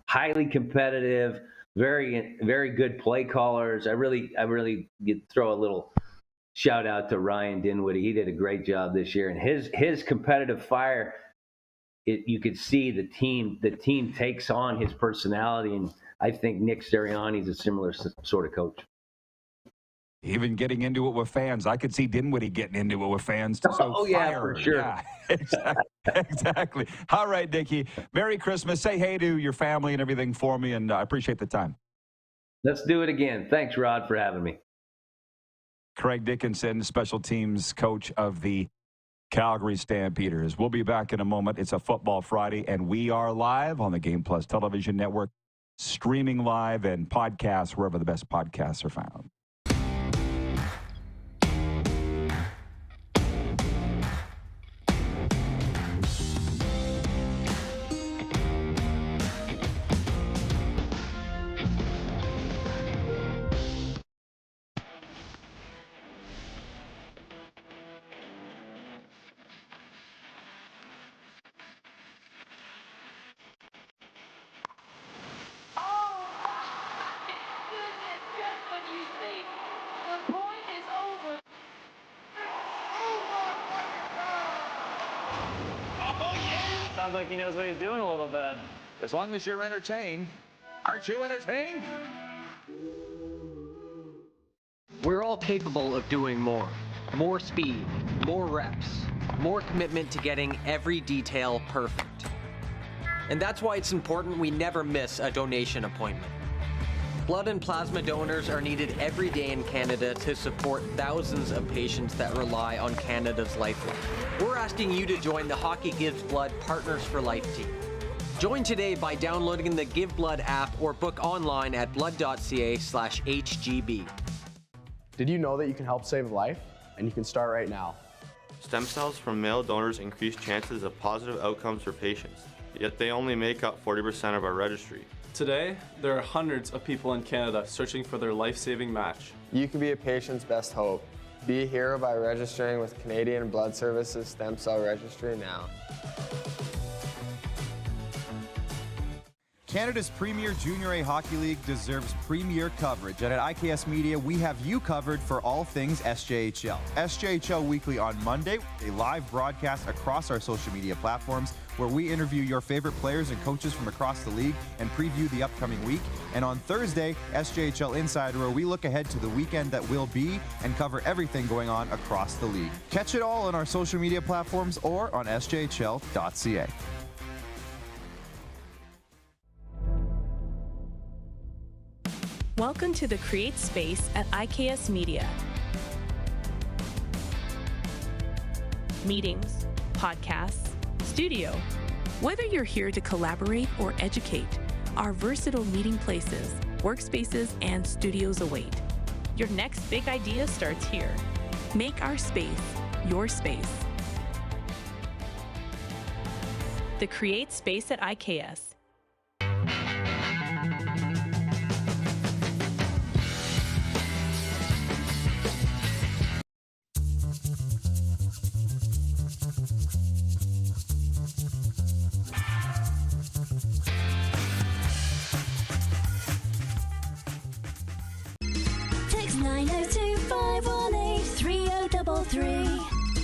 highly competitive, very, very good play callers. I really throw a little shout out to Ryan Dinwiddie. He did a great job this year. And his competitive fire, you could see the team takes on his personality, and I think Nick Sirianni's a similar sort of coach. Even getting into it with fans. I could see Dinwiddie getting into it with fans. So yeah, for sure. Yeah, exactly. All right, Dickie. Merry Christmas. Say hey to your family and everything for me, and I appreciate the time. Let's do it again. Thanks, Rod, for having me. Craig Dickenson, special teams coach of the Calgary Stampeders. We'll be back in a moment. It's a Football Friday, and we are live on the Game Plus television network, streaming live and podcasts wherever the best podcasts are found. Sounds like he knows what he's doing a little bit. As long as you're entertained. Aren't you entertained? We're all capable of doing more. More speed, more reps, more commitment to getting every detail perfect. And that's why it's important we never miss a donation appointment. Blood and plasma donors are needed every day in Canada to support thousands of patients that rely on Canada's lifeline. We're asking you to join the Hockey Gives Blood Partners for Life team. Join today by downloading the Give Blood app or book online at blood.ca/HGB. Did you know that you can help save a life? And you can start right now. Stem cells from male donors increase chances of positive outcomes for patients, yet they only make up 40% of our registry. Today, there are hundreds of people in Canada searching for their life-saving match. You can be a patient's best hope. Be a hero by registering with Canadian Blood Services Stem Cell Registry now. Canada's premier Junior A Hockey League deserves premier coverage, and at IKS Media, we have you covered for all things SJHL. SJHL Weekly on Monday, a live broadcast across our social media platforms where we interview your favorite players and coaches from across the league and preview the upcoming week. And on Thursday, SJHL Insider, where we look ahead to the weekend that will be and cover everything going on across the league. Catch it all on our social media platforms or on sjhl.ca. Welcome to the Create Space at IKS Media. Meetings, podcasts, studio. Whether you're here to collaborate or educate, our versatile meeting places, workspaces, and studios await. Your next big idea starts here. Make our space your space. The Create Space at IKS. Text 902-518-3033.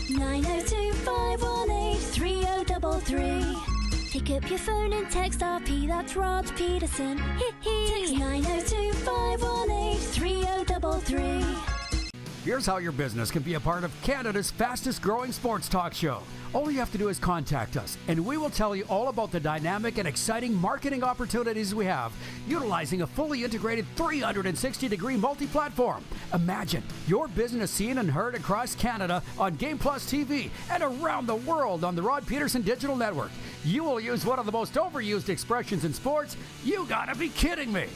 902-518-3033. Pick up your phone and text RP, that's Rod Pedersen. Text 902-518-3033. Here's how your business can be a part of Canada's fastest growing sports talk show. All you have to do is contact us, and we will tell you all about the dynamic and exciting marketing opportunities we have, utilizing a fully integrated 360-degree multi-platform. Imagine your business seen and heard across Canada on Game Plus TV and around the world on the Rod Pedersen Digital Network. You will use one of the most overused expressions in sports. You gotta be kidding me.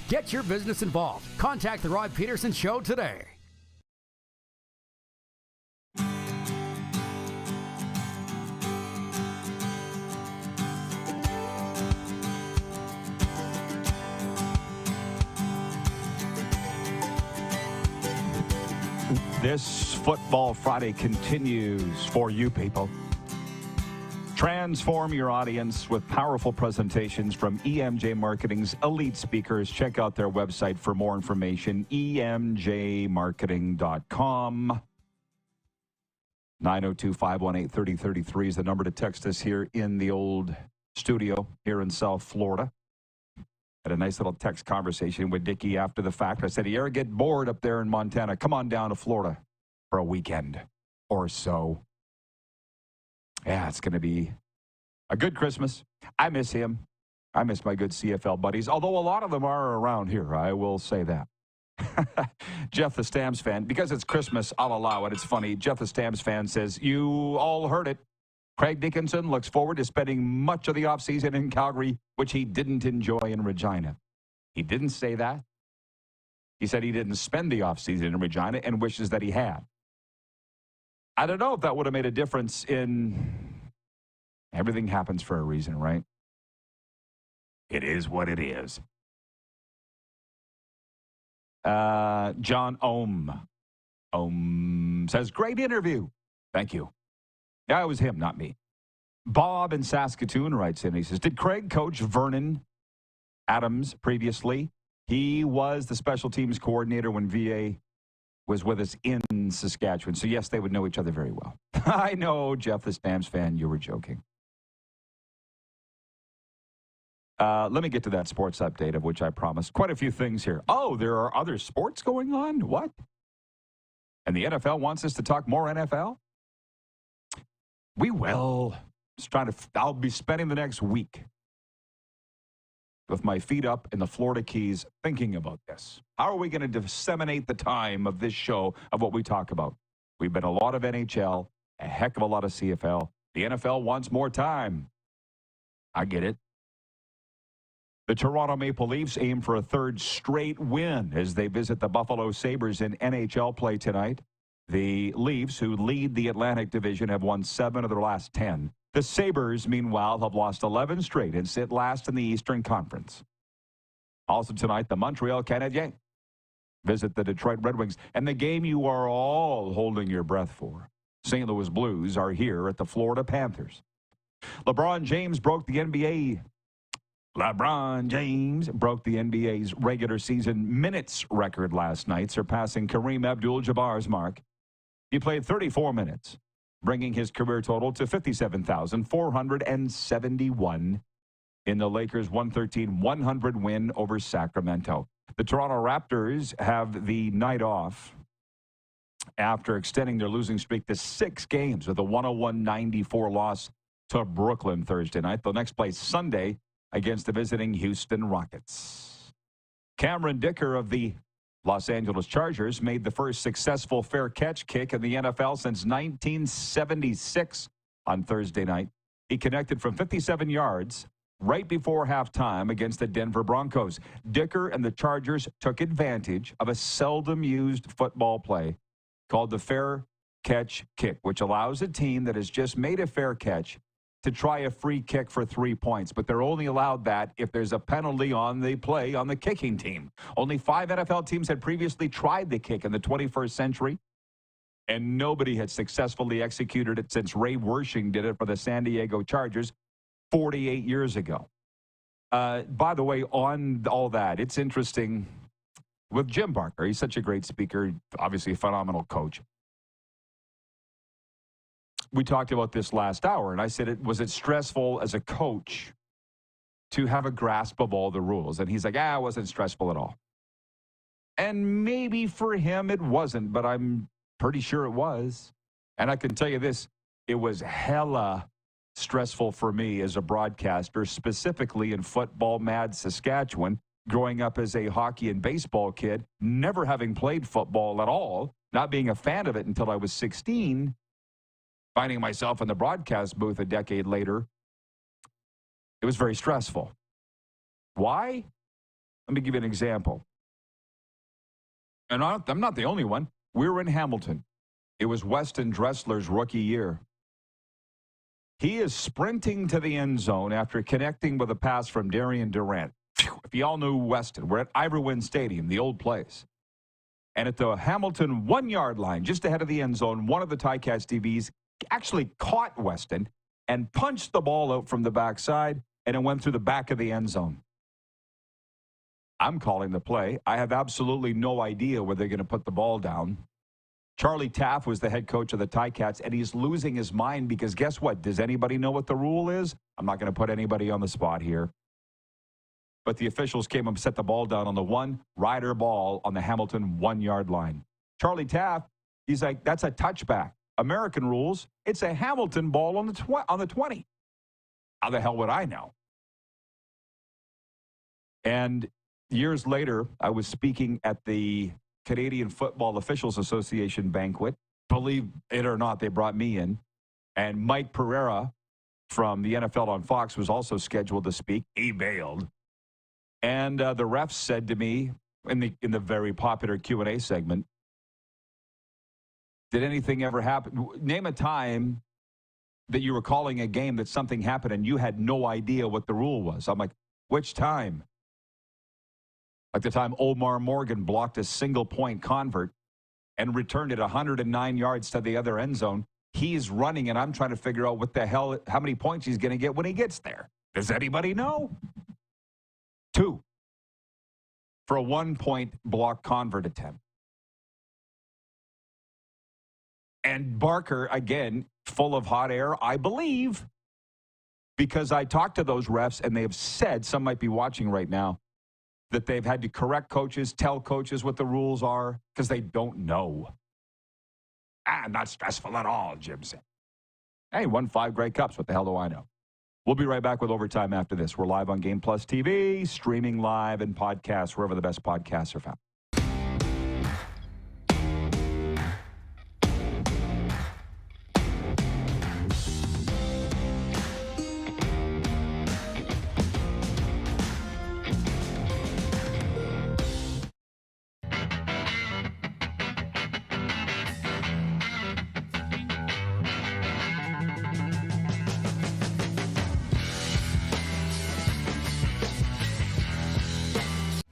Get your business involved. Contact the Rod Pedersen Show today. This Football Friday continues for you people. Transform your audience with powerful presentations from EMJ Marketing's elite speakers. Check out their website for more information, emjmarketing.com. 902-518-3033 is the number to text us here in the old studio here in South Florida. Had a nice little text conversation with Dickie after the fact. I said, you ever get bored up there in Montana? Come on down to Florida for a weekend or so. Yeah, it's going to be a good Christmas. I miss him. I miss my good CFL buddies, although a lot of them are around here. I will say that. Jeff the Stamps fan, because it's Christmas, I'll allow it. It's funny. Jeff the Stamps fan says, you all heard it. Craig Dickenson looks forward to spending much of the offseason in Calgary, which he didn't enjoy in Regina. He didn't say that. He said he didn't spend the offseason in Regina and wishes that he had. I don't know if that would have made a difference in... Everything happens for a reason, right? It is what it is. John Ohm says, great interview. Thank you. Yeah, it was him, not me. Bob in Saskatoon writes in. He says, did Craig coach Vernon Adams previously? He was the special teams coordinator when VA was with us in Saskatchewan. So, yes, they would know each other very well. I know, Jeff, the Stamps fan, you were joking. Let me get to that sports update, of which I promised. Quite a few things here. Oh, there are other sports going on? What? And the NFL wants us to talk more NFL? We will. I'll be spending the next week with my feet up in the Florida Keys thinking about this. How are we going to disseminate the time of this show of what we talk about? We've been a lot of NHL, a heck of a lot of CFL. The NFL wants more time. I get it. The Toronto Maple Leafs aim for a third straight win as they visit the Buffalo Sabres in NHL play tonight. The Leafs, who lead the Atlantic Division, have won 7 of their last 10. The Sabres, meanwhile, have lost 11 straight and sit last in the Eastern Conference. Also tonight, the Montreal Canadiens visit the Detroit Red Wings. And the game you are all holding your breath for, St. Louis Blues, are here at the Florida Panthers. LeBron James broke the NBA's regular season minutes record last night, surpassing Kareem Abdul-Jabbar's mark. He played 34 minutes, bringing his career total to 57,471 in the Lakers' 113-100 win over Sacramento. The Toronto Raptors have the night off after extending their losing streak to 6 games with a 101-94 loss to Brooklyn Thursday night. They'll next play Sunday against the visiting Houston Rockets. Cameron Dicker of the Los Angeles Chargers made the first successful fair catch kick in the NFL since 1976 on Thursday night. He connected from 57 yards right before halftime against the Denver Broncos. Dicker and the Chargers took advantage of a seldom used football play called the fair catch kick, which allows a team that has just made a fair catch to try a free kick for 3 points, but they're only allowed that if there's a penalty on the play on the kicking team. Only 5 NFL teams had previously tried the kick in the 21st century, and nobody had successfully executed it since Ray Wersching did it for the San Diego Chargers 48 years ago. By the way, on all that, it's interesting with Jim Barker. He's such a great speaker, obviously a phenomenal coach. We talked about this last hour, and I said, was it stressful as a coach to have a grasp of all the rules? And he's like, it wasn't stressful at all. And maybe for him it wasn't, but I'm pretty sure it was. And I can tell you this, it was hella stressful for me as a broadcaster, specifically in football mad Saskatchewan, growing up as a hockey and baseball kid, never having played football at all, not being a fan of it until I was 16, finding myself in the broadcast booth a decade later. It was very stressful. Why? Let me give you an example. And I'm not the only one. We were in Hamilton. It was Weston Dressler's rookie year. He is sprinting to the end zone after connecting with a pass from Darian Durant. If you all knew Weston, we're at Ivor Wynn Stadium, the old place. And at the Hamilton 1-yard line, just ahead of the end zone, one of the Ticats DBs actually caught Weston and punched the ball out from the backside, and it went through the back of the end zone. I'm calling the play. I have absolutely no idea where they're going to put the ball down. Charlie Taff was the head coach of the Ticats, and he's losing his mind because guess what? Does anybody know what the rule is? I'm not going to put anybody on the spot here. but the officials came and set the ball down on the one Ryder ball on the Hamilton 1-yard line. Charlie Taft, he's like, that's a touchback. American rules, it's a Hamilton ball on the 20. How the hell would I know? And years later, I was speaking at the Canadian Football Officials Association banquet. Believe it or not, they brought me in. And Mike Pereira from the NFL on Fox was also scheduled to speak. He bailed. And the refs said to me in the very popular Q&A segment, did anything ever happen? Name a time that you were calling a game that something happened and you had no idea what the rule was. I'm like, which time? Like the time Omar Morgan blocked a single-point convert and returned it 109 yards to the other end zone. He's running, and I'm trying to figure out what the hell, how many points he's going to get when he gets there. Does anybody know? 2 for a 1-point block convert attempt. And Barker, again, full of hot air, I believe, because I talked to those refs, and they have said, some might be watching right now, that they've had to correct coaches, tell coaches what the rules are, because they don't know. Not stressful at all, Jim said. Hey, won 5 Grey Cups. What the hell do I know? We'll be right back with Overtime after this. We're live on Game Plus TV, streaming live and podcasts, wherever the best podcasts are found.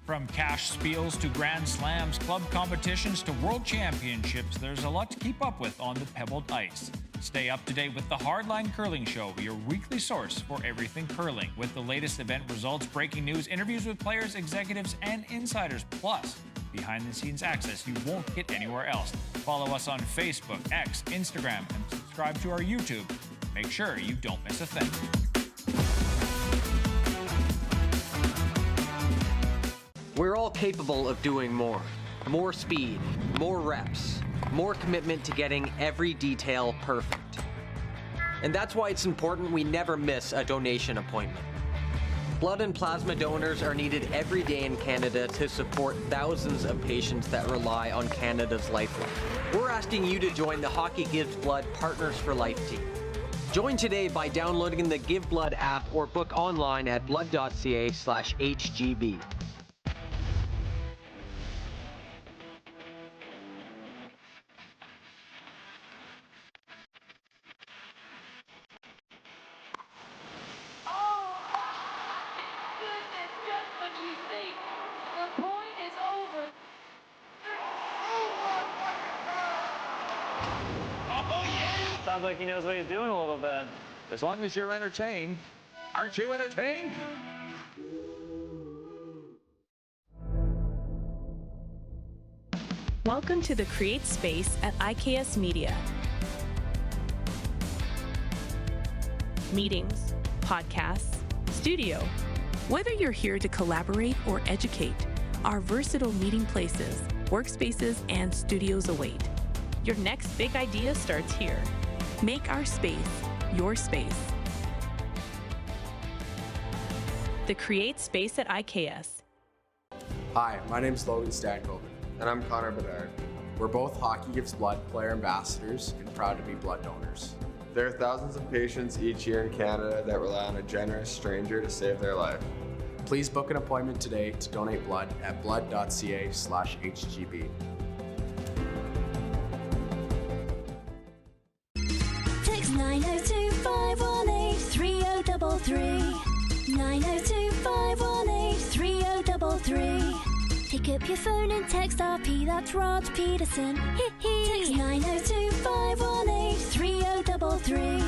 From cash spiels to grand slams, club competitions to world championships, there's a lot to keep up with on the pebbled ice. Stay up to date with the Hardline Curling Show, your weekly source for everything curling, with the latest event results, breaking news, interviews with players, executives, and insiders, plus behind-the-scenes access you won't get anywhere else. Follow us on Facebook, X, Instagram, and subscribe to our YouTube. Make sure you don't miss a thing. We're all capable of doing more. More speed, more reps, more commitment to getting every detail perfect. And that's why it's important we never miss a donation appointment. Blood and plasma donors are needed every day in Canada to support thousands of patients that rely on Canada's lifeline. We're asking you to join the Hockey Gives Blood Partners for Life team. Join today by downloading the Give Blood app or book online at blood.ca/HGB. Sounds like he knows what he's doing a little bit. As long as you're entertained. Aren't you entertained? Welcome to the Create Space at IKS Media. Meetings, podcasts, studio. Whether you're here to collaborate or educate, our versatile meeting places, workspaces, and studios await. Your next big idea starts here. Make our space your space. The Create Space at IKS. Hi, my name's Logan Stankoven. And I'm Connor Bedard. We're both Hockey Gives Blood player ambassadors and proud to be blood donors. There are thousands of patients each year in Canada that rely on a generous stranger to save their life. Please book an appointment today to donate blood at blood.ca/HGB. Text 902-518-3033. 902-518-3033. Pick up your phone and text RP, that's Rod Pedersen. Text 902-518-3033.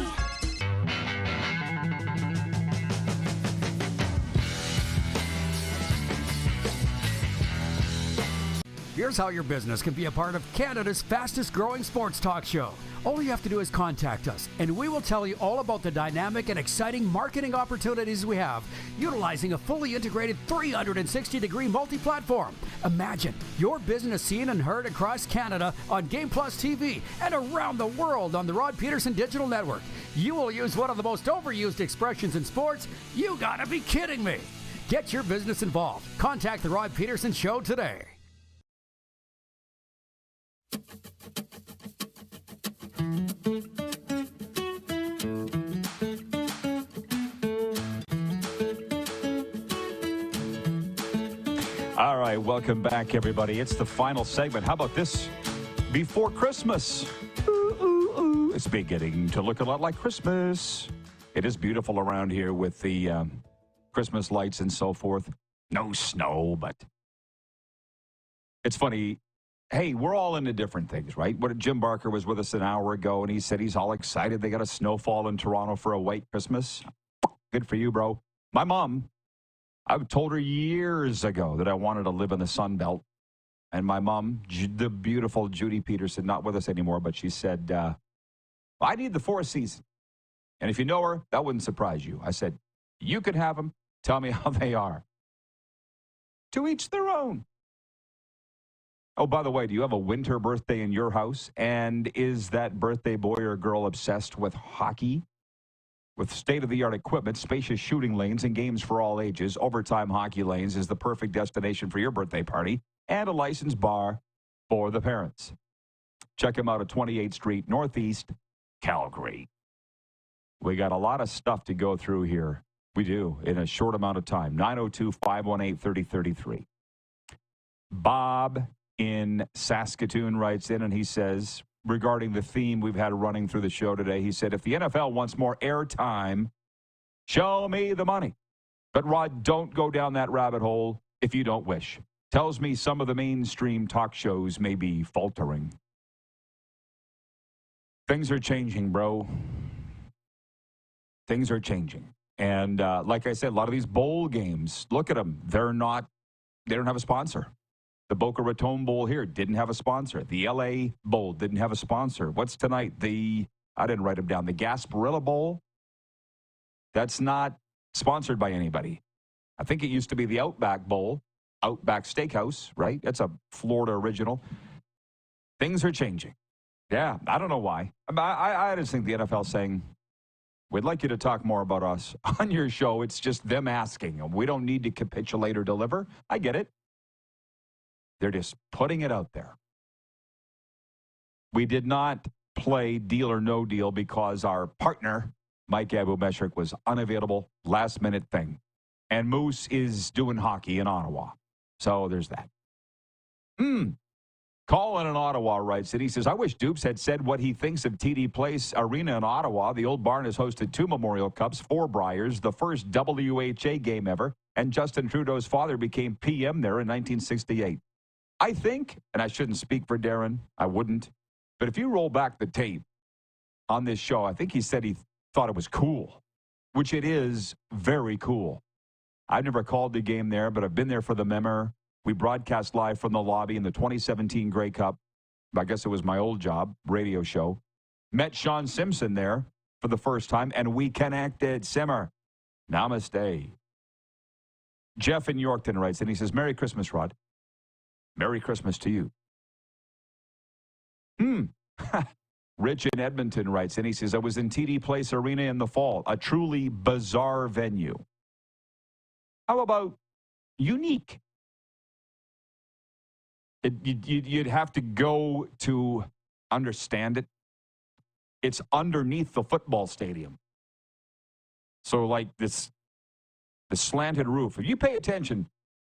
Here's how your business can be a part of Canada's fastest growing sports talk show. All you have to do is contact us, and we will tell you all about the dynamic and exciting marketing opportunities we have, utilizing a fully integrated 360-degree multi-platform. Imagine your business seen and heard across Canada on Game Plus TV and around the world on the Rod Pedersen Digital Network. You will use one of the most overused expressions in sports. You gotta be kidding me. Get your business involved. Contact the Rod Pedersen Show today. All right, welcome back, everybody. It's the final segment. How about this? Before Christmas. It's beginning to look a lot like Christmas. It is beautiful around here with the Christmas lights and so forth. No snow, but it's funny. Hey, we're all into different things, right? Jim Barker was with us an hour ago, and he said he's all excited. They got a snowfall in Toronto for a white Christmas. Good for you, bro. My mom, I've told her years ago that I wanted to live in the Sun Belt. And my mom, the beautiful Judy Pedersen, not with us anymore, but she said, I need the 4 seasons. And if you know her, that wouldn't surprise you. I said, you can have them. Tell me how they are. To each their own. Oh, by the way, do you have a winter birthday in your house? And is that birthday boy or girl obsessed with hockey? With state-of-the-art equipment, spacious shooting lanes, and games for all ages, Overtime Hockey Lanes is the perfect destination for your birthday party and a licensed bar for the parents. Check them out at 28th Street, Northeast, Calgary. We got a lot of stuff to go through here. We do, in a short amount of time. 902-518-3033. Bob in Saskatoon writes in, and he says, regarding the theme we've had running through the show today, he said, if the NFL wants more airtime, show me the money. But, Rod, don't go down that rabbit hole if you don't wish. Tells me some of the mainstream talk shows may be faltering. Things are changing, bro. Things are changing. And like I said, a lot of these bowl games, look at them. They don't have a sponsor. The Boca Raton Bowl here didn't have a sponsor. The LA Bowl didn't have a sponsor. What's tonight? I didn't write them down. The Gasparilla Bowl? That's not sponsored by anybody. I think it used to be the Outback Bowl, Outback Steakhouse, right? That's a Florida original. Things are changing. Yeah, I don't know why. I just think the NFL saying, we'd like you to talk more about us on your show. It's just them asking. We don't need to capitulate or deliver. I get it. They're just putting it out there. We did not play Deal or No Deal because our partner, Mike Abou-Mechrek, was unavailable, last-minute thing. And Moose is doing hockey in Ottawa. So there's that. Colin in Ottawa writes that he says, I wish Dupes had said what he thinks of TD Place Arena in Ottawa. The old barn has hosted 2 Memorial Cups, 4 Briers, the first WHA game ever, and Justin Trudeau's father became PM there in 1968. I think, and I shouldn't speak for Darren, I wouldn't, but if you roll back the tape on this show, I think he said he thought it was cool, which it is very cool. I've never called the game there, but I've been there for the Memmer. We broadcast live from the lobby in the 2017 Grey Cup. I guess it was my old job, radio show. Met Sean Simpson there for the first time, and we connected. Simmer, namaste. Jeff in Yorkton writes, and he says, Merry Christmas, Rod. Merry Christmas to you. Rich in Edmonton writes, and he says, I was in TD Place Arena in the fall, a truly bizarre venue. How about unique? You'd have to go to understand it. It's underneath the football stadium. So like the slanted roof. If you pay attention,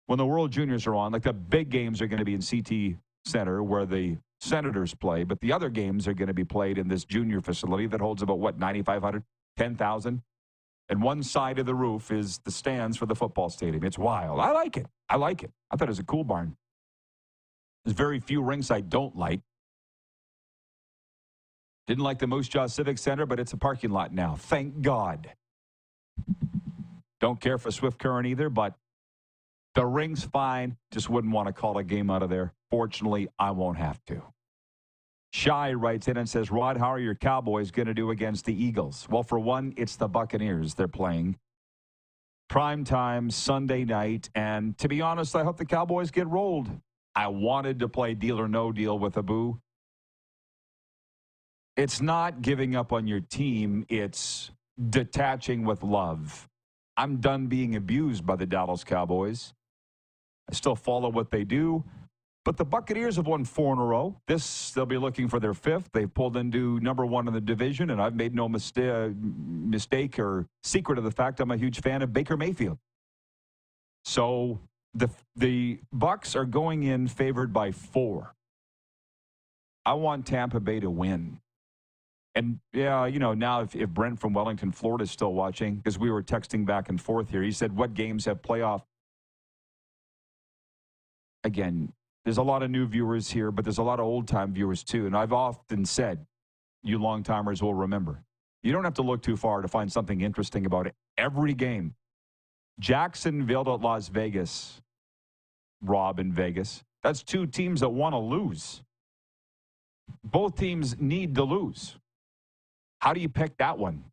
when the World Juniors are on, like the big games are going to be in CT Center where the Senators play, but the other games are going to be played in this junior facility that holds about, 9,500, 10,000? And one side of the roof is the stands for the football stadium. It's wild. I like it. I thought it was a cool barn. There's very few rinks I don't like. Didn't like the Moose Jaw Civic Center, but it's a parking lot now. Thank God. Don't care for Swift Current either, but The ring's fine. Just wouldn't want to call a game out of there. Fortunately, I won't have to. Shy writes in and says, Rod, how are your Cowboys going to do against the Eagles? Well, for one, it's the Buccaneers they're playing. Prime time, Sunday night. And to be honest, I hope the Cowboys get rolled. I wanted to play deal or no deal with Abou. It's not giving up on your team. It's detaching with love. I'm done being abused by the Dallas Cowboys. I still follow what they do. But the Buccaneers have won 4 in a row. They'll be looking for their 5th. They've pulled into number 1 in the division, and I've made no mistake or secret of the fact I'm a huge fan of Baker Mayfield. So the Bucs are going in favored by 4. I want Tampa Bay to win. And, yeah, now if Brent from Wellington, Florida is still watching, because we were texting back and forth here, he said, what games have playoff? Again, there's a lot of new viewers here, but there's a lot of old-time viewers too. And I've often said, you long-timers will remember, you don't have to look too far to find something interesting about it. Every game. Jacksonville at Las Vegas. Rob in Vegas. That's 2 teams that want to lose. Both teams need to lose. How do you pick that one?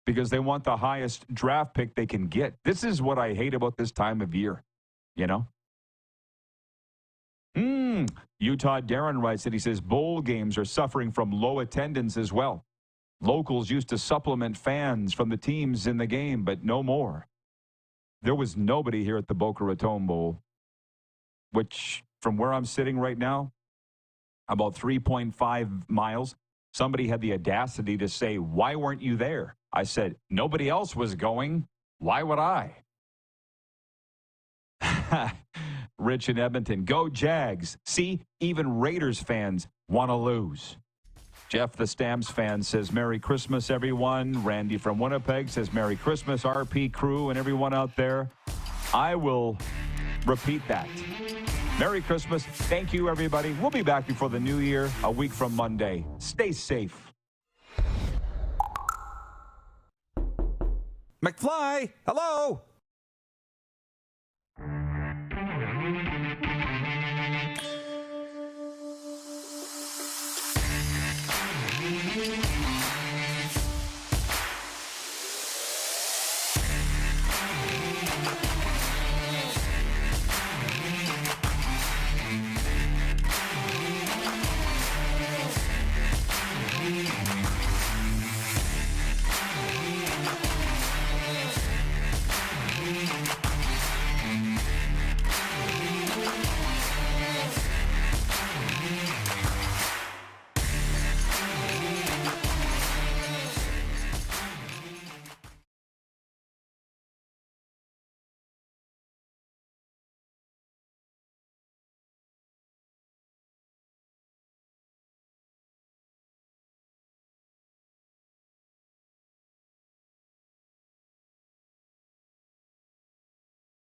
Because they want the highest draft pick they can get. This is what I hate about this time of year, Utah Darren writes that he says bowl games are suffering from low attendance as well. Locals used to supplement fans from the teams in the game, but no more. There was nobody here at the Boca Raton Bowl, which from where I'm sitting right now, about 3.5 miles, somebody had the audacity to say, why weren't you there? I said, nobody else was going. Why would I? Rich in Edmonton, go Jags. See, even Raiders fans want to lose. Jeff, the Stamps fan, says, Merry Christmas, everyone. Randy from Winnipeg says, Merry Christmas, RP crew and everyone out there. I will repeat that. Merry Christmas. Thank you, everybody. We'll be back before the new year, a week from Monday. Stay safe. McFly, hello.